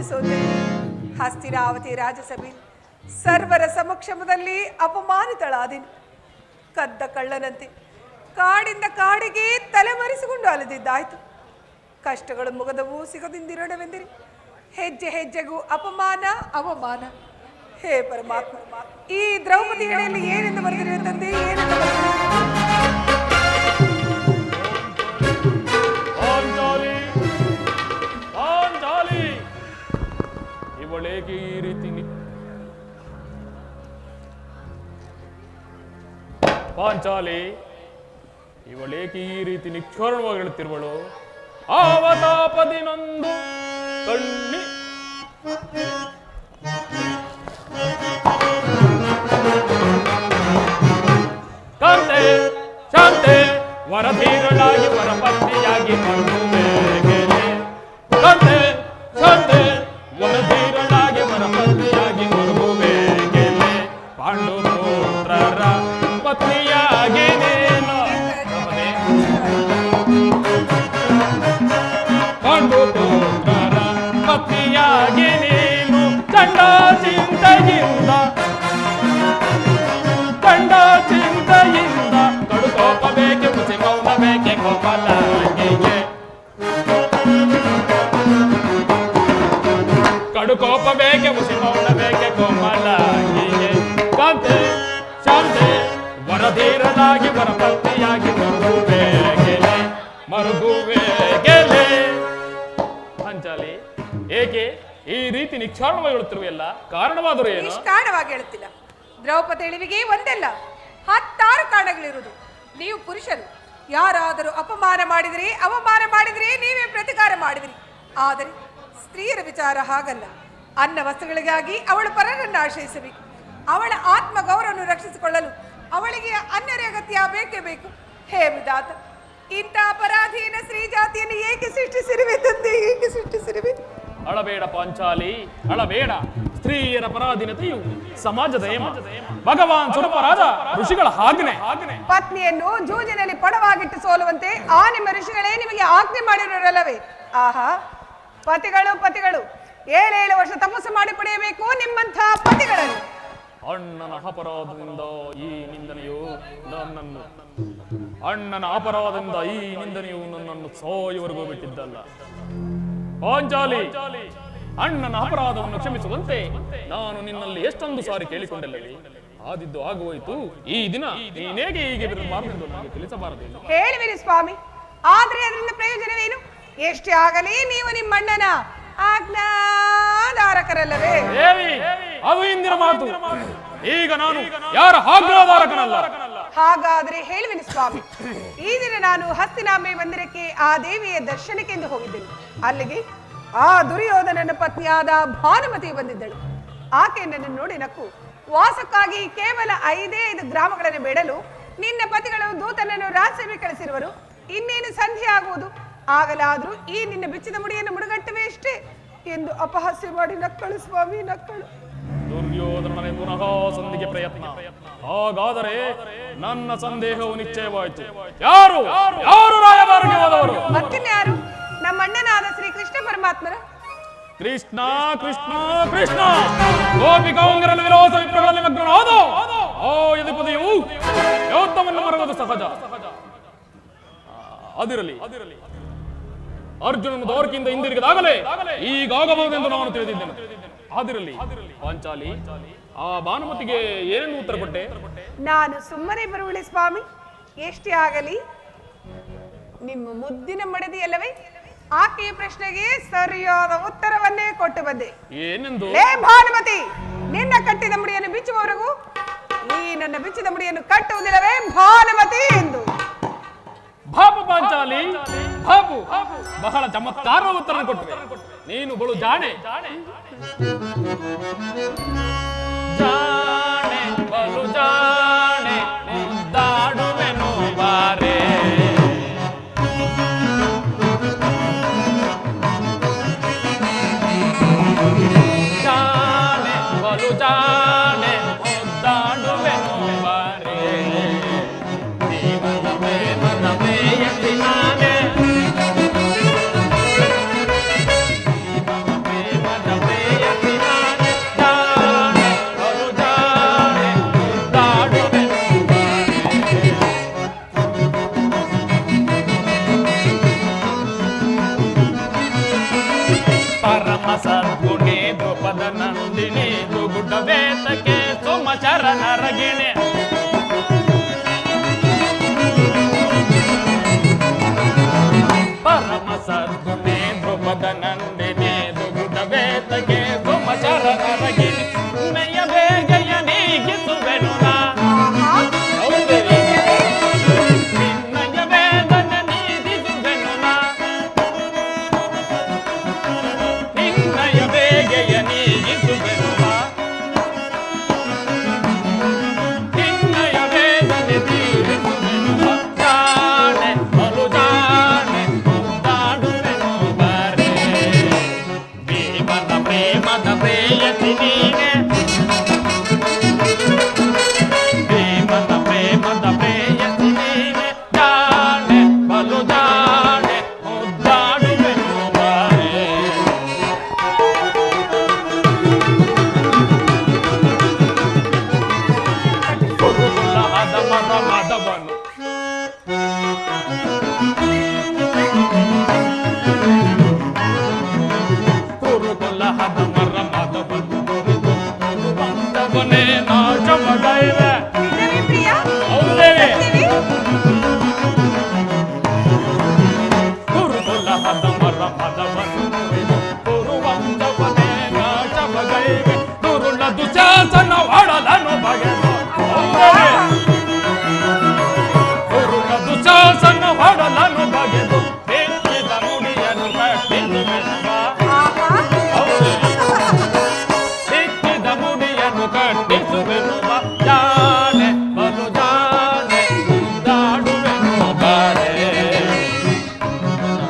ಸೋತೆ. ಹಸ್ತಿನಾವತಿ ರಾಜಸಭೆ ಸರ್ವರ ಸಮಕ್ಷಮದಲ್ಲಿ ಅಪಮಾನಿತಳಾದೆನು. ಕದ್ದ ಕಳ್ಳನಂತೆ ಕಾಡಿಂದ ಕಾಡಿಗೆ ತಲೆಮರೆಸಿಕೊಂಡು ಅಲೆದಿದ್ದಾಯ್ತು. ಕಷ್ಟಗಳು ಮುಗದವು, ಸಿಗದಿಂದಿರೋಣವೆಂದಿರಿ. ಹೆಜ್ಜೆ ಹೆಜ್ಜೆಗೂ ಅಪಮಾನ ಅವಮಾನ. ಹೇ ಪರಮಾತ್ಮ, ಈ ದ್ರೌಪದಿ ಎಡೆಯಲ್ಲಿ ಏನೆಂದು ಬರೆದಿರುವೆ ತಂದೆ, ಏನೆಂದು ಇವಳೇಗೆ ಈ ರೀತಿ ಪಾಂಚಾಲಿ, ಇವಳೇಕೆ ಈ ರೀತಿ ನಿಕ್ಷೋರಣವಾಗಿ ಹೇಳುತ್ತಿರುವಳು? ಆವತಾಪದಿನೊಂದು ಕಣ್ಣಿ ಕಾಂತೆ ಶಾಂತೆ ವರಧೀರಳಾಗಿ ವರಪತ್ನಿಯಾಗಿ ಮರುಬೇಗೆಲೆ. ಕಾಂತೆ ಶಾಂತೆ ವರಧೀರಳಾಗಿ ವರಪತ್ನಿಯಾಗಿ ಮರುಬೇಗೆಲೆ. ಪಾಂಡುಪುತ್ರರ ಪತ್ನಿಯಾಗಿ ನೀನು, ಪಾಂಡುಪುತ್ರರ ಪತ್ನಿಯಾಗಿ ನೀನು ಚಂಡ ಚಿಂತೆಯಿಂದ ಕಡುಕೋಪ ಬೇಕೆ ಮುಸಿ ಮೌನ ಬೇಕೆ ಕೋಪಲಾಗಿಯೇ. ಕಡುಕೋಪ ಬೇಕೆ ಮುಸಿ ಮೌನ ಬೇಕೆ ಕೋಪಲಾಗಿಯೇ. ಕಾಂತೆ ಶಾಂತೆ ವರಧೀರನಾಗಿ ವರಪತ್ನಿಯಾಗಿ ಮರುಗುವೇಗೆಲೆ ಮರುಗುವೇಗೆಲೆ. ಪಾಂಚಾಲಿ, ಏಕೆ ಈ ರೀತಿ ನಿಕ್ಷಾರಣವಾಗಿ ಹೇಳುತ್ತಿರುವೆಲ್ಲ? ಕಾರಣವಾದರೂ ಏನು? ನಿಷ್ಕಾರಣವಾಗಿ ಹೇಳುತ್ತಿಲ್ಲ. ದ್ರೌಪದಿ ಇಳಿವಿಗೆ ಒಂದಲ್ಲ 10 ಕಾರಣಗಳಿರುವುದು. ನೀವು ಪುರುಷರು ಯಾರಾದರೂ ಅಪಮಾನ ಮಾಡಿದರೆ, ಅವಮಾನ ಮಾಡಿದರೆ ನೀವೇ ಪ್ರತಿಕಾರ ಮಾಡಿದ್ರಿ. ಆದರೆ ಸ್ತ್ರೀಯರ ವಿಚಾರ ಹಾಗಲ್ಲ. ಅನ್ನ ವಸ್ತುಗಳಿಗಾಗಿ ಅವಳು ಪರರನ್ನು ಆಶ್ರಯಿಸಬೇಕು. ಅವಳ ಆತ್ಮ ಗೌರವವನ್ನು ರಕ್ಷಿಸಿಕೊಳ್ಳಲು ಅವಳಿಗೆ ಅನ್ಯರ ಅಗತ್ಯ ಬೇಕೇ ಬೇಕು. ಹೇ ವಿಧಾತ, ಇಂಥ ಅಪರಾಧೀನ ಸ್ತ್ರೀ ಜಾತಿಯನ್ನು ಏಕೆ ಸೃಷ್ಟಿಸಿರುವೆ ತಂದೆ, ಏಕೆ ಸೃಷ್ಟಿಸಿರುವೆ? ಅಳಬೇಡ ಪಾಂಚಾಲಿ, ಅಳಬೇಡ. ಸ್ತ್ರೀಯರ ಪರಾಧೀನತೆಯು ಸಮಾಜದ ಹೇಮ. ಭಗವಾನ್ ಸ್ವರೂಪರಾದ ಋಷಿಗಳ ಆಜ್ಞೆ. ಪತ್ನಿಯನ್ನು ಜೂಜಿನಲ್ಲಿ ಪಡವಾಗಿಟ್ಟು ಸೋಲುವಂತೆ ಆ ನಿಮ್ಮ ಋಷಿಗಳೇ ನಿಮಗೆ ಆಜ್ಞೆ ಮಾಡಿರೋರಲ್ಲವೇ? ಆಹಾ, ಪತಿಗಳು ಪತಿಗಳು 7 ವರ್ಷ ತಪಸ್ಸು ಮಾಡಿ ಪಡೆಯಬೇಕು ನಿಮ್ಮಂಥ ಪತಿಗಳನ್ನು. ಅಣ್ಣನ ಅಪರಾಧದಿಂದ ಈ ನಿಂದನೆಯು ನನ್ನನ್ನು ಅಣ್ಣನ ಅಪರಾಧದಿಂದ ಈ ನಿಂದನೆಯು ನನ್ನನ್ನು ಸಾಯುವರೆಗೂ ಬಿಟ್ಟಿದ್ದಲ್ಲ. ಪಾಂಚಾಲಿ, ಅಣ್ಣನ ಅಪರಾಧವನ್ನು ಕ್ಷಮಿಸುವಂತೆ ನಾನು ನಿನ್ನಲ್ಲಿ ಎಷ್ಟೊಂದು ಸಾರಿ ಕೇಳಿಕೊಂಡಲ್ಲವೇ? ಆದಿದ್ದು ಆಗೋಯ್ತು. ಈ ದಿನ ನೀನೇಗೆ ಹೀಗೆ ಮಾರ್ಗದಿಂದ ನನಗೆ ತಿಳಿಸಬಾರದು? ಹೇಳುವಿರಿ ಸ್ವಾಮಿ, ಆದ್ರೆ ಅದರಿಂದ ಪ್ರಯೋಜನವೇನು? ಎಷ್ಟೇ ಆಗಲಿ ನೀವು ನಿಮ್ಮಣ್ಣನ ಆಜ್ಞಾಧಾರಕರಲ್ಲವೇ? ಅದು ಇಂದಿನ ಮಾತು. ಈಗ ನಾನು ಯಾರ ಆಜ್ಞಾಧಾರಕನಲ್ಲ. ಹಾಗಾದ್ರೆ ಹೇಳುವಿನಿ ಸ್ವಾಮಿ, ಈ ದಿನ ನಾನು ಹಸ್ತಿನಾಂಬೆ ಮಂದಿರಕ್ಕೆ ಆ ದೇವಿಯ ದರ್ಶನಕ್ಕೆಂದು ಹೋಗಿದ್ದೇನೆ. ಅಲ್ಲಿಗೆ ಆ ದುರ್ಯೋಧನನ ಪತ್ನಿಯಾದ ಭಾನುಮತಿ ಬಂದಿದ್ದಳು. ಆಕೆ ನನ್ನನ್ನು ನೋಡಿ ನಕ್ಕು, ವಾಸಕ್ಕಾಗಿ ಕೇವಲ 5 ಗ್ರಾಮಗಳನ್ನು ಬೇಡಲು ನಿನ್ನ ಪತಿಗಳು ದೂತನನ್ನು ರಾಜ್ಯಸಭೆ ಕಳಿಸಿರುವರು. ಇನ್ನೇನು ಸಂಧಿ ಆಗುವುದು, ಆಗಲಾದ್ರೂ ಈ ನಿನ್ನ ಬಿಚ್ಚಿದ ಮುಡಿಯನ್ನು ಮುಡುಗಟ್ಟುವೆ ಅಷ್ಟೇ ಎಂದು ಅಪಹಾಸ್ಯ ಮಾಡಿ ನಕ್ಕಳು ಸ್ವಾಮಿ, ನಕ್ಕಳು. ದುರ್ಯೋಧನನೇ ಪುನಃ ಸಂಧಿಗೆ ಪ್ರಯತ್ನ. ಹಾಗಾದರೆ ನನ್ನ ಸಂದೇಹವು ನಿಶ್ಚಯವಾಯಿತು. ಯಾರು ಯಾರು ರಾಯಭಾರಿಗೆ ಹೋದವರು? ಮತ್ತಿನ್ಯಾರು? ನಮ್ಮ ಅಣ್ಣನಾದ ಶ್ರೀ ಕೃಷ್ಣ ಪರಮಾತ್ಮರ. ಕೃಷ್ಣ ಕೃಷ್ಣ ಕೃಷ್ಣ ಗೋಪಿಕಾಂಗರನ್ನು ವಿರೋಧ ವಿಪ್ರಗಳಲ್ಲಿ ಮಗ್ನನಾದ ಆ ಯದುಪತಿಯು ಯೋಧವನ್ನು ಮರುವುದು ಸಹಜ. ಅದಿರಲಿ, ಅರ್ಜುನನು ದ್ವಾರಕೆಯಿಂದ ಹಿಂದಿರುಗಿದಾಗಲೇ ಈಗಾಗಬಹುದೆಂದು ನಾನು ತಿಳಿದಿದ್ದೇನೆ. ಆದಿರಲಿ ಪಾಂಚಾಲಿ, ಆ ಭಾನುಮತಿಗೆ ಏನೆಂದು ಉತ್ತರ ಕೊಟ್ಟೆ? ನಾನು ಸುಮ್ಮನೆ ಬರುವಳಿ ಸ್ವಾಮಿ, ಎಷ್ಟೇ ಆಗಲಿ ನಿಮ್ಮ ಮುದ್ದಿನ ಮಡದಿಯಲ್ಲವೇ? ಆಕೆಯ ಪ್ರಶ್ನೆಗೆ ಸರಿಯಾದ ಉತ್ತರವನ್ನೇ ಕೊಟ್ಟು ಬಂದೆ. ಏನೆಂದು? ಲೇ ಭಾನುಮತಿ, ನಿನ್ನ ಕಟ್ಟಿದ ಮುಡಿಯನ್ನು ಬಿಚ್ಚುವವರೆಗೂ ಈ ನನ್ನ ಬಿಚ್ಚಿದ ಮುಡಿಯನ್ನು ಕಟ್ಟುವುದಿಲ್ಲವೇ ಭಾನುಮತಿ ಎಂದು. ಬಾಪು ಪಾಂಚಾಲಿ, ಬಾಪು, ಬಹಳ ಚಮತ್ಕಾರ ಉತ್ತರ ಕೊಟ್ಟೆ. ನೀನು ಬಲು ಜಾಣೆ ಜಾಣೆ, ಬಲು ಜಾಣೆ, ಮುದ್ದಾಡುವೆನು ಬಾರೆ. ಜಾಣೆ, ಬಲು ಜಾಣೆ, ಮುದ್ದಾಡುವೆನು ಬಾರೆ. ಸದ್ಗುಣಿ ದ್ರುಪದ ನಂದಿನಿ ದುಗುಡ ವೇತಕ್ಕೆ ಸೋಮಚರ ನರಗಿಣಿ ಪರಮ ಸದ್ಗುಣಿ ದ್ರುಪದ ನಂದಿನಿ ದುಗುಡ ವೇತಕ್ಕೆ ಸೋಮಚರ ನರಗಿಣಿ ಮೆಯ ಬೇಗೆಯ ನೀಗಿಸುವೆನು ನಾ ನಿನ್ನಯ ವೇದನ ನೀಗಿಸುವೆನು ನಾ ನಿನ್ನಯ ಬೇಗೆಯ ನೀಗಿಸುವೆನು ನಾ ನಿನ್ನಯ ವೇದನೆ ತೀರಿಸುವೆನು ನಾ ಜಾಣೆ ಬಲು ಜಾಣೆ ಮುದ್ದಾಡುವೆನು ಬಾರೆ ಜೀವನ ಪ್ರೇಮದ ಪ್ರೇಯಸಿ ನೀನೆ ಜೀವನ ಪ್ರೇಮದ ಪ್ರೇಯಸಿ ನೀನೆ ಜಾಣೆ ಬಲು ಜಾಣೆ ಮುದ್ದಾಡುವೆನು ಬಾರೆ ಕುರುಕುಲಹದ ಮರ ಮದವನು ಕುರುಕುಲಹದ ಮರ ಮದವನು ಬಂದವನೇ ನಾಶವಗೈವೆ ನಿಜವೇ ಪ್ರಿಯ? ಹೌದೇ ಸತ್ಯವೇ? ಕುರುಕುಲಹದ ಮರ ಮದವನು ಕುರುವಂದವನೇ ನಾಶವಗೈವೆ ದುರುಳ ದುಶಾಸನ ಒಡಲನು ಬಗೆದು ಹೌದೇ ಕುರುಳ ದುಶಾಸನ ಒಡಲನು ಬಗೆದು ಬೆಂಕಿದ ಮುಡಿಯನ್ನು ಕಟ್ಟಿಸುವೆನು ಬಾ ಆಹಾ. ಹೌದೇ ಸಿಕ್ಕಿದ ಮುಡಿಯನ್ನು ಕಟ್ಟಿಸುವೆನು ಬಾ ಜಾಣೆ ಬಲು ಜಾಣೆ ಮುಂದಾಡುವೆನು ಬಾರೆ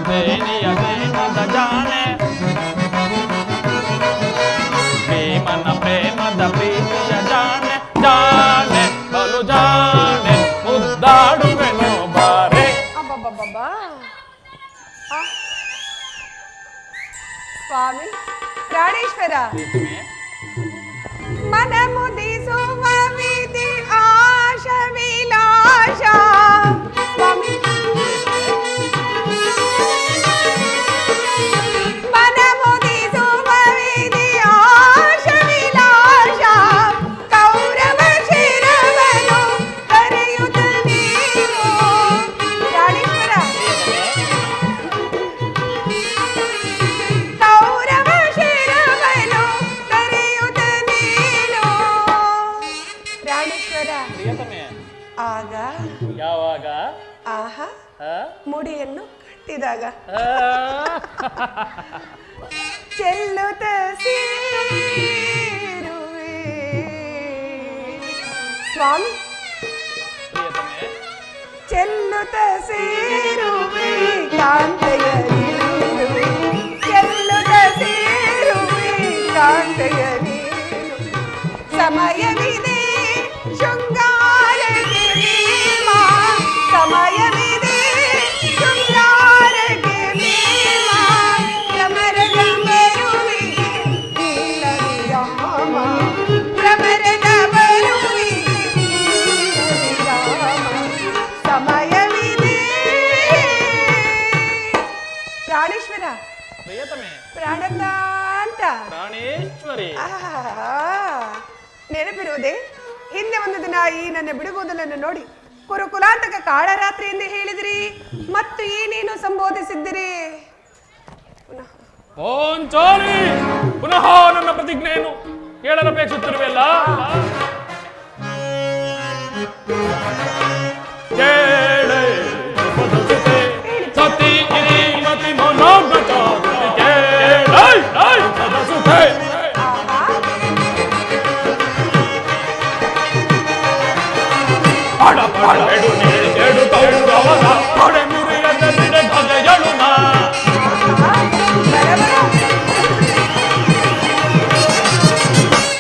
ಬೇನಿಯ ಪ್ರೇಮದ ಜಾಣೆ ಪ್ರೇಮನ ಪ್ರೇಮದ ಪ್ರೀತಿಯ ಜಾಣೆ ಜಾಣೆ ಬಲು ಜಾಣೆ ಮುದ್ದಾಡುವೆನು ಬಾರೆ ಅಬ್ಬಬ್ಬಬ್ಬಬ್ಬಾ. ಆ. ಸ್ವಾಮಿ ಪ್ರಾಣೇಶ್ವರ ಮನ ಮುದಿಸುವ ವಿಧಿ ಆಶ ವಿಲಾಸ ಸ್ವಾಮಿ ಮನ ಮುದಿಸುವ ವಿಧಿ ಆಶ ವಿಲಾಸ ಕೌರವ ಶಿರವನು ಕರೆಯುತ್ತ ನೀವು ಪ್ರಾಣೇಶ್ವರ ಕೌರವ ಶಿರವನು ಕರೆಯುತ್ತ ನೀನು ಪ್ರಾಣೇಶ್ವರ ಪ್ರಿಯತಮೆ ಆಗ ಯಾವಾಗ ಆಹಾ ಆ? ಮುಡಿಯನ್ನು ಕಟ್ಟಿದಾಗ ಆ? ಚೆಲ್ಲುತ್ತ ಸೇರುವೆ ಸ್ವಾಮಿ ಪ್ರಿಯತಮೆ ಚೆಲ್ಲುತ್ತ ಸೇರುವೆ ಕಾಂತೆಯ ನೀನು ಚೆಲ್ಲುತ್ತ ಸೇರುವೆ ಕಾಂತೆಯ ನೀನು ಸಮಯವಿದೆ ಶೃಂಗಾರಕ್ಕೆ ಭೀಮ ಸಮಯವಿದೆ ಶೃಂಗಾರಕ್ಕೆ ಭೀಮ ಭ್ರಮರದ ಬರುವಿಗೆ ನೀಲ ವಿರಾಮ ಭ್ರಮರದ ಬರುವಿಗೆ ನೀಲ ವಿರಾಮ ಸಮಯವಿದೆ ಪ್ರಾಣೇಶ್ವರ ಪ್ರಿಯತಮೆ ಪ್ರಾಣದಾಂತ ಪ್ರಾಣೇಶ್ವರಿ ನೆನಪಿರುವುದೇ ಹಿಂದೆ ಒಂದು ದಿನ ಈ ನನ್ನ ಬಿಡುಗೂದಲನ್ನು ನೋಡಿ ಕುರುಕುಲಾಂತಕ ಕಾಳರಾತ್ರಿ ಎಂದು ಹೇಳಿದಿರಿ ಮತ್ತು ಏನೇನು ಸಂಬೋಧಿಸಿದ್ದಿರಿ ಪುನಃ ಪಾಂಚಾಲಿ ಪುನಃ ನನ್ನ ಪ್ರತಿಜ್ಞೆಯನ್ನು ಕೇಳಲಪೇಕ್ಷಿಸಿರುವೆಲ್ಲ ಕೇಳೆ ದ್ರುಪದ ಸುತೆ ಸತಿ ಮತಿ ಮನೋಜ್ಞ ಚಾತುರಿ ಕೇಳೆ ದ್ರುಪದ ಸುತೆ ಆಹಾ ಪಡ ಪಡ ಎಡು ನೀರು ಎಡು ಕೌರವನ ಪಡೆ ಮುರಿಯದ ಬಿಡೆ ಧ್ವಜೆಯಳು ನಾ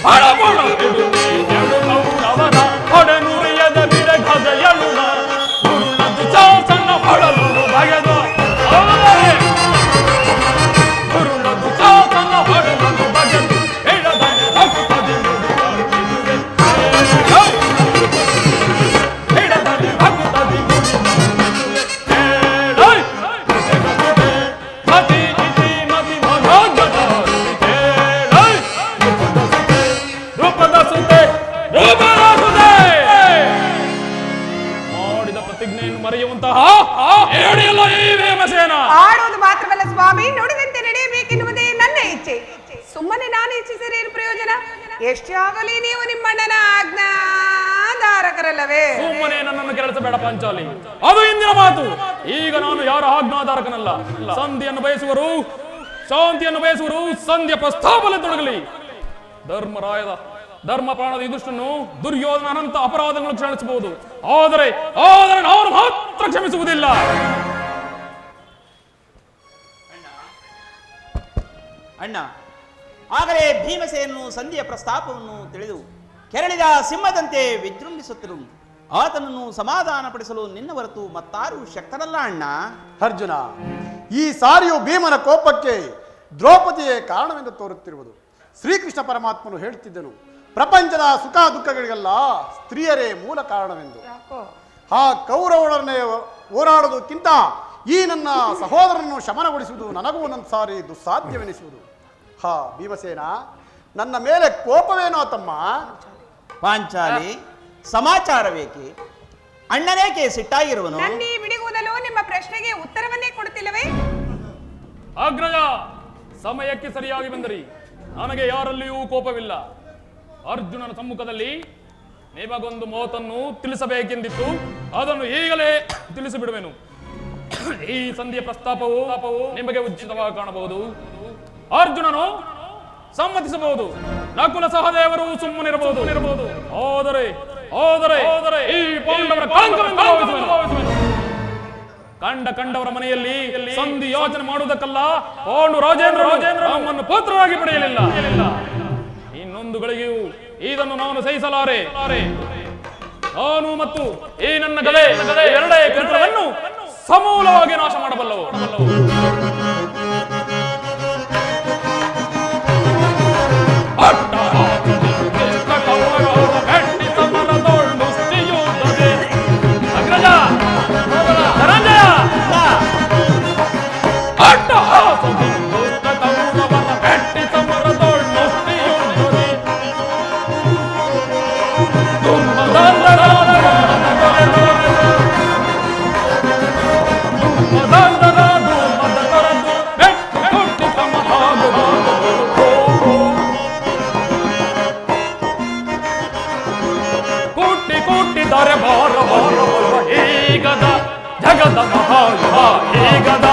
ಪಡ ಪಡ ಎಡು ನೀರು ಎಡು ಕೌರವನ ಪಡೆ ಮುರಿಯದ ಬಿಡೆ ಧ್ವಜೆಯಳು ನಾ ಪರೀಕ್ಷಿಸಿರೇನು ಪ್ರಯೋಜನ? ಎಷ್ಟೇ ಆಗಲಿ ನೀವು ನಿಮ್ಮಣ್ಣನ ಆಜ್ಞಾಧಾರಕರಲ್ಲವೇ? ಸುಮ್ಮನೆ ನನ್ನನ್ನು ಕೆರಳಿಸಬೇಡ ಪಾಂಚಾಲಿ, ಅದು ಇಂದಿನ ಮಾತು. ಈಗ ನಾನು ಯಾರ ಆಜ್ಞಾಧಾರಕನಲ್ಲ. ಸಂಧಿಯನ್ನು ಬಯಸುವರು, ಶಾಂತಿಯನ್ನು ಬಯಸುವರು, ಸಂಧಿಯ ಪ್ರಸ್ತಾಪದಲ್ಲಿ ತೊಡಗಲಿ. ಧರ್ಮರಾಯದ ಧರ್ಮ ಪ್ರಾಣದ ಯುಧಿಷ್ಠನು ದುರ್ಯೋಧನ ಅನಂತ ಅಪರಾಧಗಳನ್ನು ಕ್ಷಮಿಸಬಹುದು, ಆದರೆ ನಾನು ಮಾತ್ರ ಕ್ಷಮಿಸುವುದಿಲ್ಲ. ಅಣ್ಣ, ಆಗಲೇ ಭೀಮಸೇನನು ಸಂಧಿಯ ಪ್ರಸ್ತಾಪವನ್ನು ತಿಳಿದು ಕೆರಳಿದ ಸಿಂಹದಂತೆ ವಿಜೃಂಭಿಸುತ್ತಿರು. ಆತನನ್ನು ಸಮಾಧಾನಪಡಿಸಲು ನಿನ್ನ ಹೊರತು ಮತ್ತಾರು ಶಕ್ತರಲ್ಲ ಅಣ್ಣ. ಅರ್ಜುನ, ಈ ಸಾರಿಯು ಭೀಮನ ಕೋಪಕ್ಕೆ ದ್ರೌಪದಿಯೇ ಕಾರಣವೆಂದು ತೋರುತ್ತಿರುವುದು. ಶ್ರೀಕೃಷ್ಣ ಪರಮಾತ್ಮನು ಹೇಳುತ್ತಿದ್ದನು, ಪ್ರಪಂಚದ ಸುಖ ದುಃಖಗಳಿಗೆಲ್ಲ ಸ್ತ್ರೀಯರೇ ಮೂಲ ಕಾರಣವೆಂದು. ಆ ಕೌರವರನ್ನೇ ಹೋರಾಡುವುದಕ್ಕಿಂತ ಈ ನನ್ನ ಸಹೋದರನನ್ನು ಶಮನಗೊಳಿಸುವುದು ನನಗೂ ಒಂದೊಂದು ಸಾರಿ ದುಸ್ಸಾಧ್ಯವೆನಿಸುವುದು. ಹಾ ಭೀಮಸೇನ, ನನ್ನ ಮೇಲೆ ಕೋಪವೇನೋ ತಮ್ಮ? ಪಾಂಚಾಲಿ, ಸಮಾಚಾರವೇಕೆ? ಅಣ್ಣನೇಕೆ ಸಿಟ್ಟಾಗಿರುವನು? ನನ್ನ ಈ ಬಿಡಿಗುವುದಲು ನಿಮ್ಮ ಪ್ರಶ್ನೆಗೆ ಉತ್ತರವನ್ನೇ ಕೊಡುತ್ತಿಲ್ಲವೇ? ಅಗ್ರಜ, ಸಮಯಕ್ಕೆ ಸರಿಯಾಗಿ ಬಂದರಿ. ನನಗೆ ಯಾರಲ್ಲಿಯೂ ಕೋಪವಿಲ್ಲ. ಅರ್ಜುನನ ಸಮ್ಮುಖದಲ್ಲಿ ನಿಮಗೊಂದು ಮಾತನ್ನು ತಿಳಿಸಬೇಕೆಂದಿತ್ತು, ಅದನ್ನು ಈಗಲೇ ತಿಳಿಸಿಬಿಡುವೆನು. ಈ ಸಂಧಿಯ ಪ್ರಸ್ತಾಪವು ನಿಮಗೆ ಉಚಿತವಾಗಿ ಕಾಣಬಹುದು. ಅರ್ಜುನನು ಸಮ್ಮತಿಸಬಹುದು, ನಕುಲ ಸಹದೇವರು ಸುಮ್ಮನಿರಬಹುದು. ಆದರೆ ಈ ಪಾಂಡವರ ಕಳಂಕವೆಂದು ಭಾವಿಸುವೆನು. ಕಂಡವರ ಮನೆಯಲ್ಲಿ ಸಂಧಿ ಯೋಚನೆ ಮಾಡುವುದಕ್ಕಲ್ಲ ಪಾಂಡು ರಾಜೇಂದ್ರ ನಮ್ಮನ್ನು ಪುತ್ರರಾಗಿ ಪಡೆಯಲಿಲ್ಲ. ಇನ್ನೊಂದು ಗಳಿಗೆಯೂ ಇದನ್ನು ನಾನು ಸಹಿಸಲಾರೆ. ನಾನು ಮತ್ತು ಈ ನನ್ನ ಗದೆ ಎರಡೇ ಕಿರುಕುಳವನ್ನು ಸಮೂಲವಾಗಿ ನಾಶ ಮಾಡಬಲ್ಲವು. ಜಗದ ಮಹಾಯುಧ ಈಗದ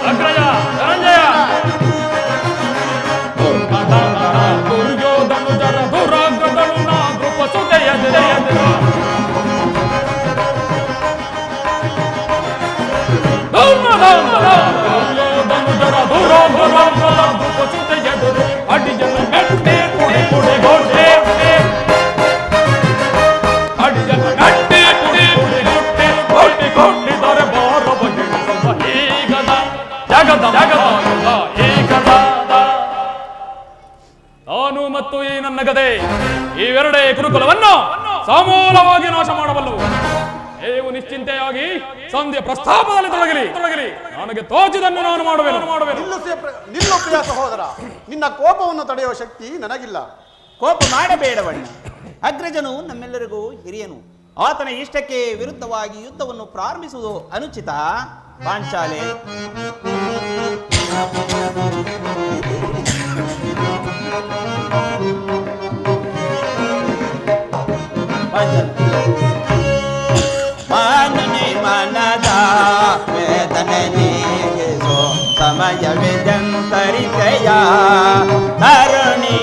ಅಗ್ರಜ ಧನಂಜಯ ದುರ್ಯೋಧನು ಜರ ದುರಾಗ್ರದನು ನಾ ನೃಪ ಸುತೆಯ ದುರ್ಯೋಧನು ಜರ ದುರಾಗ್ರದ ನೃಪ ಸುತೆಯ ಅಡಿಜನ ಮೆಟ್ಟೆ ಪುಡಿ ಪುಡಿ ಗೋಟೆ ಅಡಿಜನ ಮೆಟ್ಟೆ ನಾನು ಮತ್ತು ಈ ನನ್ನ ಗದೆ ಇವೆರಡೇ ಕುರುಕುಲವನ್ನು ಸಮೂಲವಾಗಿ ನಾಶ ಮಾಡಬಲ್ಲವು. ನೀವು ನಿಶ್ಚಿಂತೆಯಾಗಿ ಸಂಧಿಯ ಪ್ರಸ್ತಾಪದಲ್ಲಿ ತೊಡಗಲಿ. ನನಗೆ ತೋಚಿದನ್ನು ನಾನು ಮಾಡುವೆನು. ನಿಲ್ಲು ಪ್ರಿಯ ಸಹೋದರ, ನಿನ್ನ ಕೋಪವನ್ನು ತಡೆಯುವ ಶಕ್ತಿ ನನಗಿಲ್ಲ. ಕೋಪ ಮಾಡಬೇಡವಣ್ಣ. ಅಗ್ರಜನು ನಮ್ಮೆಲ್ಲರಿಗೂ ಹಿರಿಯನು. ಆತನ ಇಷ್ಟಕ್ಕೆ ವಿರುದ್ಧವಾಗಿ ಯುದ್ಧವನ್ನು ಪ್ರಾರಂಭಿಸುವುದು ಅನುಚಿತ. ಪಾಂಚಾಲೆ, ಮಾನನೆ ಮನದ ವೇದನೆ ನೀಗಿಸೋ ಸಮಯವಿದಂತರಿಕೆಯ ತರುಣಿ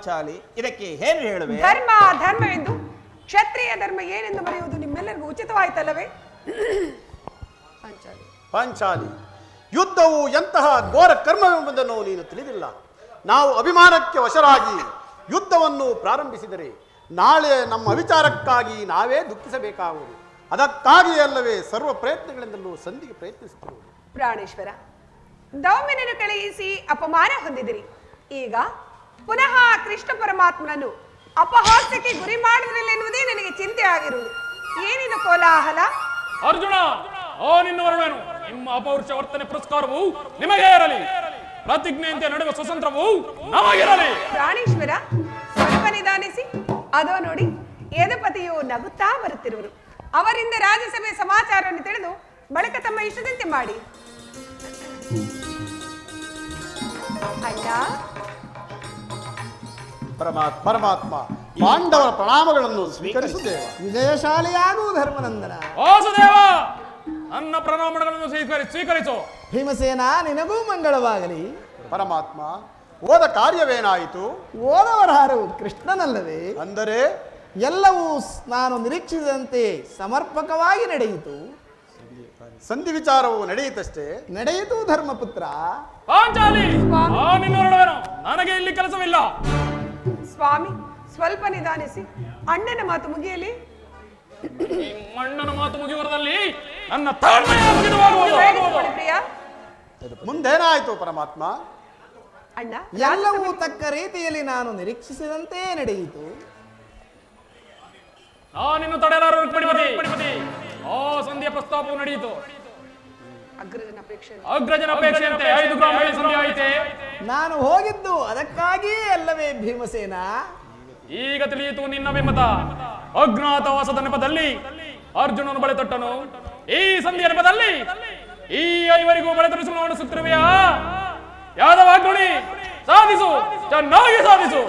ಪಾಂಚಾಲಿ, ಇದಕ್ಕೆ ಏನು ಹೇಳುವೆ? ಧರ್ಮ ಧರ್ಮವೆಂದು, ಕ್ಷತ್ರಿಯ ಧರ್ಮ ಏನೆಂದು ಬರೆಯುವುದು ನಿಮ್ಮೆಲ್ಲರಿಗೂ ಉಚಿತವಾಯ್ತಲ್ಲವೇ? ಪಾಂಚಾಲಿ, ಪಾಂಚಾಲಿ, ಯುದ್ಧವು ಎಂತಹ ಘೋರ ಕರ್ಮವೆಂಬುದನ್ನು ನೀನು ತಿಳಿದಿಲ್ಲ. ನಾವು ಅಭಿಮಾನಕ್ಕೆ ವಶರಾಗಿ ಯುದ್ಧವನ್ನು ಪ್ರಾರಂಭಿಸಿದರೆ ನಾಳೆ ನಮ್ಮ ವಿಚಾರಕ್ಕಾಗಿ ನಾವೇ ದುಃಖಿಸಬೇಕಾಗುವುದು. ಅದಕ್ಕಾಗಿಯೇ ಅಲ್ಲವೇ ಸರ್ವ ಪ್ರಯತ್ನಗಳಿಂದಲೂ ಸಂಧಿಗೆ ಪ್ರಯತ್ನಿಸುತ್ತಿರುವುದು. ಪ್ರಾಣೇಶ್ವರ, ದೌಮ್ಯನನ್ನು ಕಳುಹಿಸಿ ಅಪಮಾನ ಹೊಂದಿದಿರಿ. ಈಗ ಪುನಃ ಕೃಷ್ಣ ಪರಮಾತ್ಮನನ್ನು ಅಪಹಾಸ್ಯಕ್ಕೆ ಗುರಿ ಮಾಡಿದ್ರಿಲ್ಲ ಎನ್ನುವುದೇ ನನಗೆ ಚಿಂತೆ ಆಗಿರುವುದು. ಏನಿದು ಕೋಲಾಹಲ? ಅರ್ಜುನ, ನಿನ್ನ ವರುಣನು, ನಿಮ್ಮ ಅಪೌರುಷ ವರ್ತನೆ ಪುರಸ್ಕಾರವು ನಿಮಗೆ ಇರಲಿ. ಪ್ರತಿಜ್ಞೆಯಂತೆ ನಡೆಯುವ ಸ್ವತಂತ್ರವು ನಮಗಿರಲಿ. ಪ್ರಾಣೇಶ್ವರ, ಸ್ವಲ್ಪ ನಿಧಾನಿಸಿ. ಅದೋ ನೋಡಿ, ಯದುಪತಿಯು ನಗುತ್ತಾ ಬರುತ್ತಿರುವರು. ಅವರಿಂದ ರಾಜ್ಯಸಭೆ ಸಮಾಚಾರವನ್ನು ತಿಳಿದು ಬಳಿಕ ತಮ್ಮ ಇಷ್ಟದಂತೆ ಮಾಡಿ. ಅಣ್ಣ, ಪರಮಾತ್ಮ ಪಾಂಡವರ ಪ್ರಣಾಮಗಳನ್ನು ಸ್ವೀಕರಿಸುತ್ತೇವೆ. ವಿಜಯಶಾಲಿಯಾಗು ಧರ್ಮನಂದನ. ವಾಸುದೇವ, ನನ್ನ ಪ್ರಣಾಮಗಳನ್ನು ಸ್ವೀಕರಿಸು. ಭೀಮಸೇನ, ನಿನಗೂ ಮಂಗಳವಾಗಲಿ. ಪರಮಾತ್ಮ, ಹೋದ ಕಾರ್ಯವೇನಾಯಿತು? ಓದವರಾರು ಕೃಷ್ಣನಲ್ಲವೇ? ಅಂದರೆ ಎಲ್ಲವೂ ನಾನು ನಿರೀಕ್ಷಿಸಿದಂತೆ ಸಮರ್ಪಕವಾಗಿ ನಡೆಯಿತು. ಸಂಧಿ ವಿಚಾರವು ನಡೆಯಿತಷ್ಟೇ. ನಡೆಯಿತು ಧರ್ಮಪುತ್ರ. ಪಾಂಚಾಲಿ, ನಿನ್ನ ವರುಣನು, ನನಗೆ ಇಲ್ಲಿ ಕೆಲಸವಿಲ್ಲ. ಸ್ವಾಮಿ, ಸ್ವಲ್ಪ ನಿಧಾನಿಸಿ. ಅಣ್ಣನ ಮಾತು ಮುಗಿಯಲಿ. ಅಣ್ಣನ ಮಾತು ಮುಗಿಯುವರದಲ್ಲಿ ನನ್ನ ತಾಳ್ಮೆಯ ಮುಗಿದು ಹೋಗುವುದು. ಪ್ರಿಯ, ಮುಂದೇನಾಯಿತು ಪರಮಾತ್ಮ? ಅಣ್ಣ, ಎಲ್ಲವೂ ತಕ್ಕ ರೀತಿಯಲ್ಲಿ ನಾನು ನಿರೀಕ್ಷಿಸಿದಂತೆ ನಡೆಯಿತು. ನಾನಿನ್ನು ತಡೆಯಲಾರ ಪಡಿಪತಿ. ಸಂಧಿಯ ಪ್ರಸ್ತಾಪವು ನಡೆಯಿತು. ಅಗ್ರಜನ ಅಪೇಕ್ಷೆಯಂತೆ 5 ಗ್ರಾಮ ಸಂಧಿ ಆಯಿತೆ. ನಾನು ಹೋಗಿದ್ದು ಅದಕ್ಕಾಗಿಯೇ ಅಲ್ಲವೇ ಭೀಮಸೇನ? ಈಗ ತಿಳಿಯಿತು ನಿನ್ನ ವಿಮತ. ಅಜ್ಞಾತವಾಸದ ನೆಪದಲ್ಲಿ ಅರ್ಜುನನು ಬಳೆ ತೊಟ್ಟನು. ಈ ಸಂಧಿಯ ನೆಪದಲ್ಲಿ ಈ 5ವರಿಗೂ ಬಳೆ ತೊಡಿಸಲು ನೋಡಿಸುತ್ತಿರುವೆಯಾ? ಯಾದವ ಅಗ್ರಣಿ, ಸಾಧಿಸು, ಚೆನ್ನಾಗಿ ಸಾಧಿಸು.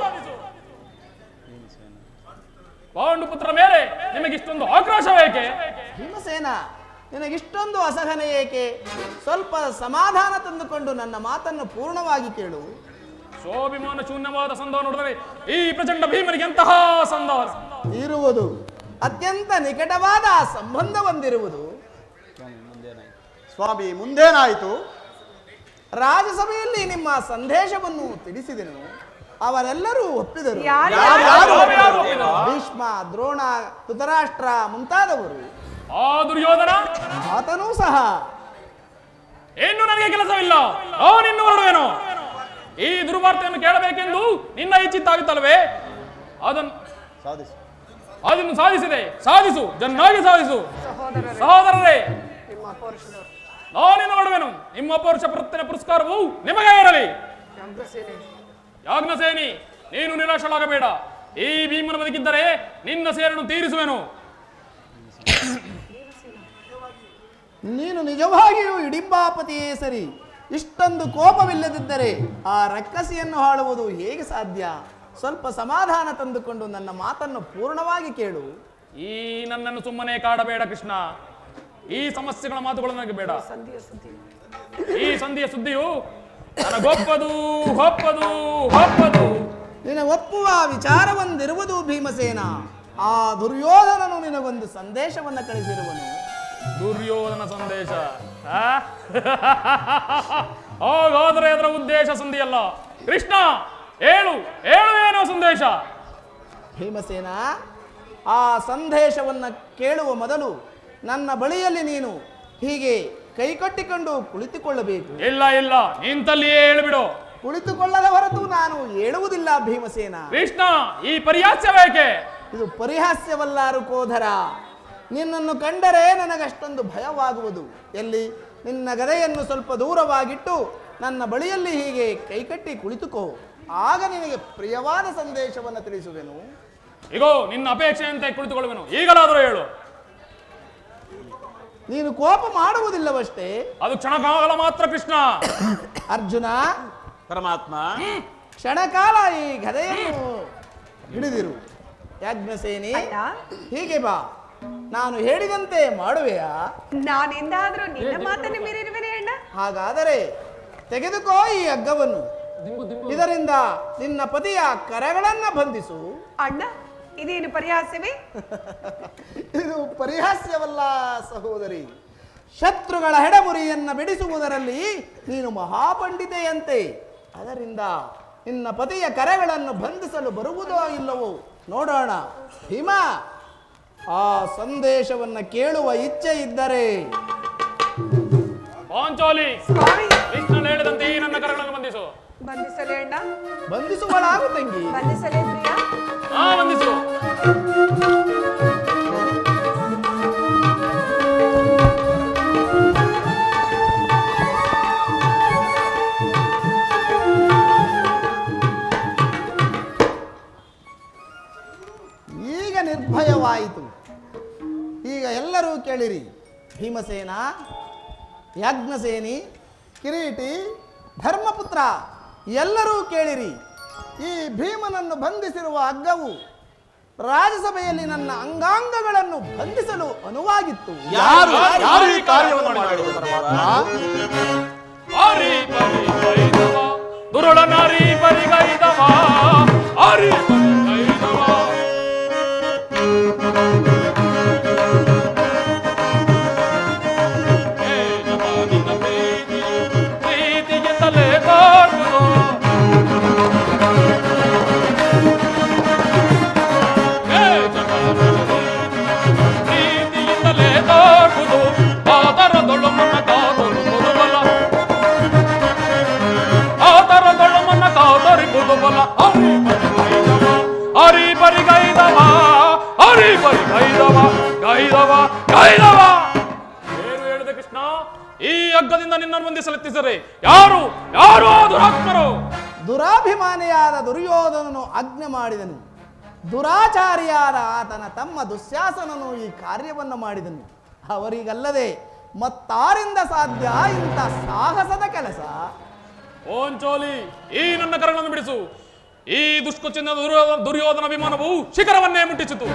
ಪಾಂಡುಪುತ್ರ ಮೇಲೆ ನಿಮಗಿಷ್ಟೊಂದು ಆಕ್ರೋಶವೇಕೆ? ಭೀಮಸೇನ, ನಿನಗಿಷ್ಟೊಂದು ಅಸಹನೆ ಏಕೆ? ಸ್ವಲ್ಪ ಸಮಾಧಾನ ತಂದುಕೊಂಡು ನನ್ನ ಮಾತನ್ನು ಪೂರ್ಣವಾಗಿ ಕೇಳು. ಸ್ವಾಭಿಮಾನ ಶೂನ್ಯವಾದ ಸಂಧಾನ ನೋಡಿದರೆ ಈ ಪ್ರಚಂಡ ಭೀಮನಿಗೆ ಎಂತಹ ಸಂಧಾನ ಇರುವುದು. ಅತ್ಯಂತ ನಿಕಟವಾದ ಸಂಬಂಧ ಹೊಂದಿರುವುದು. ಸ್ವಾಮಿ, ಮುಂದೇನಾಯಿತು? ರಾಜ್ಯಸಭೆಯಲ್ಲಿ ನಿಮ್ಮ ಸಂದೇಶವನ್ನು ತಿಳಿಸಿದೆನು. ಅವರೆಲ್ಲರೂ ಒಪ್ಪಿದರು. ಭೀಷ್ಮ, ದ್ರೋಣ, ಧೃತರಾಷ್ಟ್ರ ಮುಂತಾದವರು. ಆ ದುರ್ಯೋಧನ, ಆತನೂ ಸಹ. ಇನ್ನು ನನಗೆ ಕೆಲಸವಿಲ್ಲ. ನಿನ್ನ ಹೊರಡುವೇನು? ಈ ದುರ್ವಾರ್ತೆಯನ್ನು ಕೇಳಬೇಕೆಂದು ನಿನ್ನ ಇಚ್ಛಿತ್ತಾಗುತ್ತಲ್ವೇ? ಅದನ್ನು ಸಾಧಿಸಿದೆ. ಸಾಧಿಸು, ಚೆನ್ನಾಗಿ ಸಾಧಿಸು. ಸಹೋದರರೇ, ನಾನಿನ್ನು ಹೊರಡುವೆನು. ನಿಮ್ಮ ಅಪೌರುಷ ವರ್ತನೆ ಪುರಸ್ಕಾರವು ನಿಮಗೆ ಇರಲಿ. ಯಾಜ್ಞಸೇನಿ, ನೀನು ನಿರಾಶರಾಗಬೇಡ. ಈ ಭೀಮನ ಬದುಕಿದ್ದರೆ ನಿನ್ನ ಸೇರನ್ನು ತೀರಿಸುವೆನು. ನೀನು ನಿಜವಾಗಿಯೂ ಇಡಿಂಬಾಪತಿಯೇ ಸರಿ. ಇಷ್ಟೊಂದು ಕೋಪವಿಲ್ಲದಿದ್ದರೆ ಆ ರಕ್ಕಸಿಯನ್ನು ಆಳುವುದು ಹೇಗೆ ಸಾಧ್ಯ? ಸ್ವಲ್ಪ ಸಮಾಧಾನ ತಂದುಕೊಂಡು ನನ್ನ ಮಾತನ್ನು ಪೂರ್ಣವಾಗಿ ಕೇಳು. ಈ ನನ್ನನ್ನು ಸುಮ್ಮನೆ ಕಾಡಬೇಡ ಕೃಷ್ಣ. ಈ ಸಮಸ್ಯೆಗಳ ಮಾತುಗಳು ನನಗೆ ಬೇಡ. ಈ ಸಂಧಿಯ ಸುದ್ದಿಯು ನನಗೊಪ್ಪದು, ಒಪ್ಪದು. ನಿನ ಒಪ್ಪುವ ವಿಚಾರವೊಂದಿರುವುದು ಭೀಮಸೇನ. ಆ ದುರ್ಯೋಧನನು ನಿನಗೊಂದು ಸಂದೇಶವನ್ನು ಕಳಿಸಿರುವನು. ದುರ್ಯೋಧನ ಸಂದೇಶ? ಹಾಗಾದರೆ ಅದರ ಉದ್ದೇಶ ಸಂಧಿಯಲ್ಲ. ಕೃಷ್ಣ, ಹೇಳು ಏನೋ ಸಂದೇಶ. ಭೀಮಸೇನ, ಆ ಸಂದೇಶವನ್ನು ಕೇಳುವ ಮೊದಲು ನನ್ನ ಬಳಿಯಲ್ಲಿ ನೀನು ಹೀಗೆ ಕೈಕಟ್ಟಿಕೊಂಡು ಕುಳಿತುಕೊಳ್ಳಬೇಕು. ಇಲ್ಲ, ನಿಂತಲ್ಲಿಯೇ ಹೇಳಿಬಿಡು. ಕುಳಿತುಕೊಳ್ಳದ ಹೊರತು ನಾನು ಹೇಳುವುದಿಲ್ಲ ಭೀಮಸೇನ. ಕೃಷ್ಣ, ಈ ಪರಿಹಾಸ್ಯವೇಕೆ? ಇದು ಪರಿಹಾಸ್ಯವಲ್ಲ ರುಕೋಧರ. ನಿನ್ನನ್ನು ಕಂಡರೆ ನನಗಷ್ಟೊಂದು ಭಯವಾಗುವುದು. ಎಲ್ಲಿ ನಿನ್ನ ಗದೆಯನ್ನು ಸ್ವಲ್ಪ ದೂರವಾಗಿಟ್ಟು ನನ್ನ ಬಳಿಯಲ್ಲಿ ಹೀಗೆ ಕೈಕಟ್ಟಿ ಕುಳಿತುಕೋ. ಆಗ ನಿನಗೆ ಪ್ರಿಯವಾದ ಸಂದೇಶವನ್ನು ತಿಳಿಸುವೆನು. ಈಗೋ ನಿನ್ನ ಅಪೇಕ್ಷೆಯಂತೆ ಕುಳಿತುಕೊಳ್ಳುವೆನು. ಈಗಲಾದರೂ ಹೇಳು. ನೀನು ಕೋಪ ಮಾಡುವುದಿಲ್ಲವಷ್ಟೇ. ಅದು ಕ್ಷಣಕಾಲ ಮಾತ್ರ ಕೃಷ್ಣ. ಅರ್ಜುನ, ಪರಮಾತ್ಮ, ಕ್ಷಣಕಾಲ ಈ ಗದೆಯನ್ನು ಹಿಡಿದಿರು. ಯಾಜ್ಞಸೇನಿ, ಹೀಗೆ ಬಾ. ನಾನು ಹೇಳಿದಂತೆ ಮಾಡುವೆಯಾ? ನಾನೆಂದಾದ್ರೂ ನಿನ್ನ ಮಾತನ್ನು ಮೀರಿರುವೆನೆ ಅಣ್ಣ? ಹಾಗಾದರೆ ತೆಗೆದುಕೋ ಈ ಹಗ್ಗವನ್ನು. ಇದರಿಂದ ನಿನ್ನ ಪತಿಯ ಕರಗಳನ್ನ ಬಂಧಿಸು. ಅಣ್ಣ, ಇದೇನು ಪರಿಹಾಸವೇ? ಇದು ಪರಿಹಾಸ್ಯವಲ್ಲ ಸಹೋದರಿ. ಶತ್ರುಗಳ ಹೆಡಮುರಿಯನ್ನ ಬಿಡಿಸುವುದರಲ್ಲಿ ನೀನು ಮಹಾಪಂಡಿತೆಯಂತೆ. ಅದರಿಂದ ನಿನ್ನ ಪತಿಯ ಕರೆಗಳನ್ನು ಬಂಧಿಸಲು ಬರುವುದೋ ಇಲ್ಲವೋ ನೋಡೋಣ. ಭೀಮ, ಆ ಸಂದೇಶವನ್ನ ಕೇಳುವ ಇಚ್ಛೆ ಇದ್ದರೆ ಪಾಂಚಾಲಿ, ಸ್ವಾಮಿ, ಕೃಷ್ಣನು ಹೇಳಿದಂತೆ ಈ ನನ್ನ ಕರಗಳನ್ನು ಬಂಧಿಸು. ಬಂಧಿಸಲೇ ಅಣ್ಣ? ಬಂಧಿಸುವಳಾಗು ತಂಗಿ. ಬಂಧಿಸಲೇ ಪ್ರಿಯ? ಬಂಧಿಸು. ಈಗ ನಿರ್ಭಯವಾಯಿತು. ಈಗ ಎಲ್ಲರೂ ಕೇಳಿರಿ. ಭೀಮಸೇನ, ಯಾಜ್ಞಸೇನಿ, ಕಿರೀಟಿ, ಧರ್ಮಪುತ್ರ ಎಲ್ಲರೂ ಕೇಳಿರಿ. ಈ ಭೀಮನನ್ನು ಬಂಧಿಸಿರುವ ಹಗ್ಗವು ರಾಜಸಭೆಯಲ್ಲಿ ನನ್ನ ಅಂಗಾಂಗಗಳನ್ನು ಬಂಧಿಸಲು ಅನುವಾಗಿತ್ತು. ಯಾರು ಯಾರು ಈ ಕಾರ್ಯವನ್ನು ಮಾಡಿದರು ಪರಮಾತ್ಮ? ಆರಿ ಪರಿಗೈದವ, ದುರುಳ ನಾರಿ ಪರಿಗೈದವ, ಆರಿ ಪರಿಗೈದವ. ಏ ಜಪಾನಿನ ಪ್ರೀತಿಯಿಂದಲೇ ಕಾಡುವುದು. ಏ ಜಪಾನಿನ ಪ್ರೀತಿಯಿಂದಲೇ ಕಾಡುವುದು. ಆದರದೊಳು ಮನ ಕಾದರು ಬಲ, ಆದರದೊಳು ಮನ ಕಾದರಿಬುದು ಬಲ. ಹರಿ ಪರಿಗೈದವ, ಹರಿ ಪರಿಗೈದವ, ಗೈದವ ಗೈದವ. ಏನು ಹೇಳಿದೆ ಕೃಷ್ಣ? ಈ ಹಗ್ಗದಿಂದ ನಿನ್ನನ್ನು ಬಂಧಿಸಲೆತ್ತಿಸರೆ ಯಾರು ಯಾರು ಆ ದುರಾತ್ಮರು? ದುರಾಭಿಮಾನಿಯಾದ ದುರ್ಯೋಧನನು ಆಜ್ಞೆ ಮಾಡಿದನು. ದುರಾಚಾರಿಯಾದ ಆತನ ತಮ್ಮ ದುಶ್ಯಾಸನನು ಈ ಕಾರ್ಯವನ್ನು ಮಾಡಿದನು. ಅವರಿಗಲ್ಲದೆ ಮತ್ತಾರಿಂದ ಸಾಧ್ಯ ಇಂಥ ಸಾಹಸದ ಕೆಲಸ? ಓಂಚೋಲಿ, ಈ ನನ್ನ ಕರಗಳನ್ನು ಬಿಡಿಸು. ಈ ದುಷ್ಕೃತ್ಯದ ದುರ್ಯೋಧನ ವಿಮಾನವು ಶಿಖರವನ್ನೇ ಮುಟ್ಟಿಸಿತು.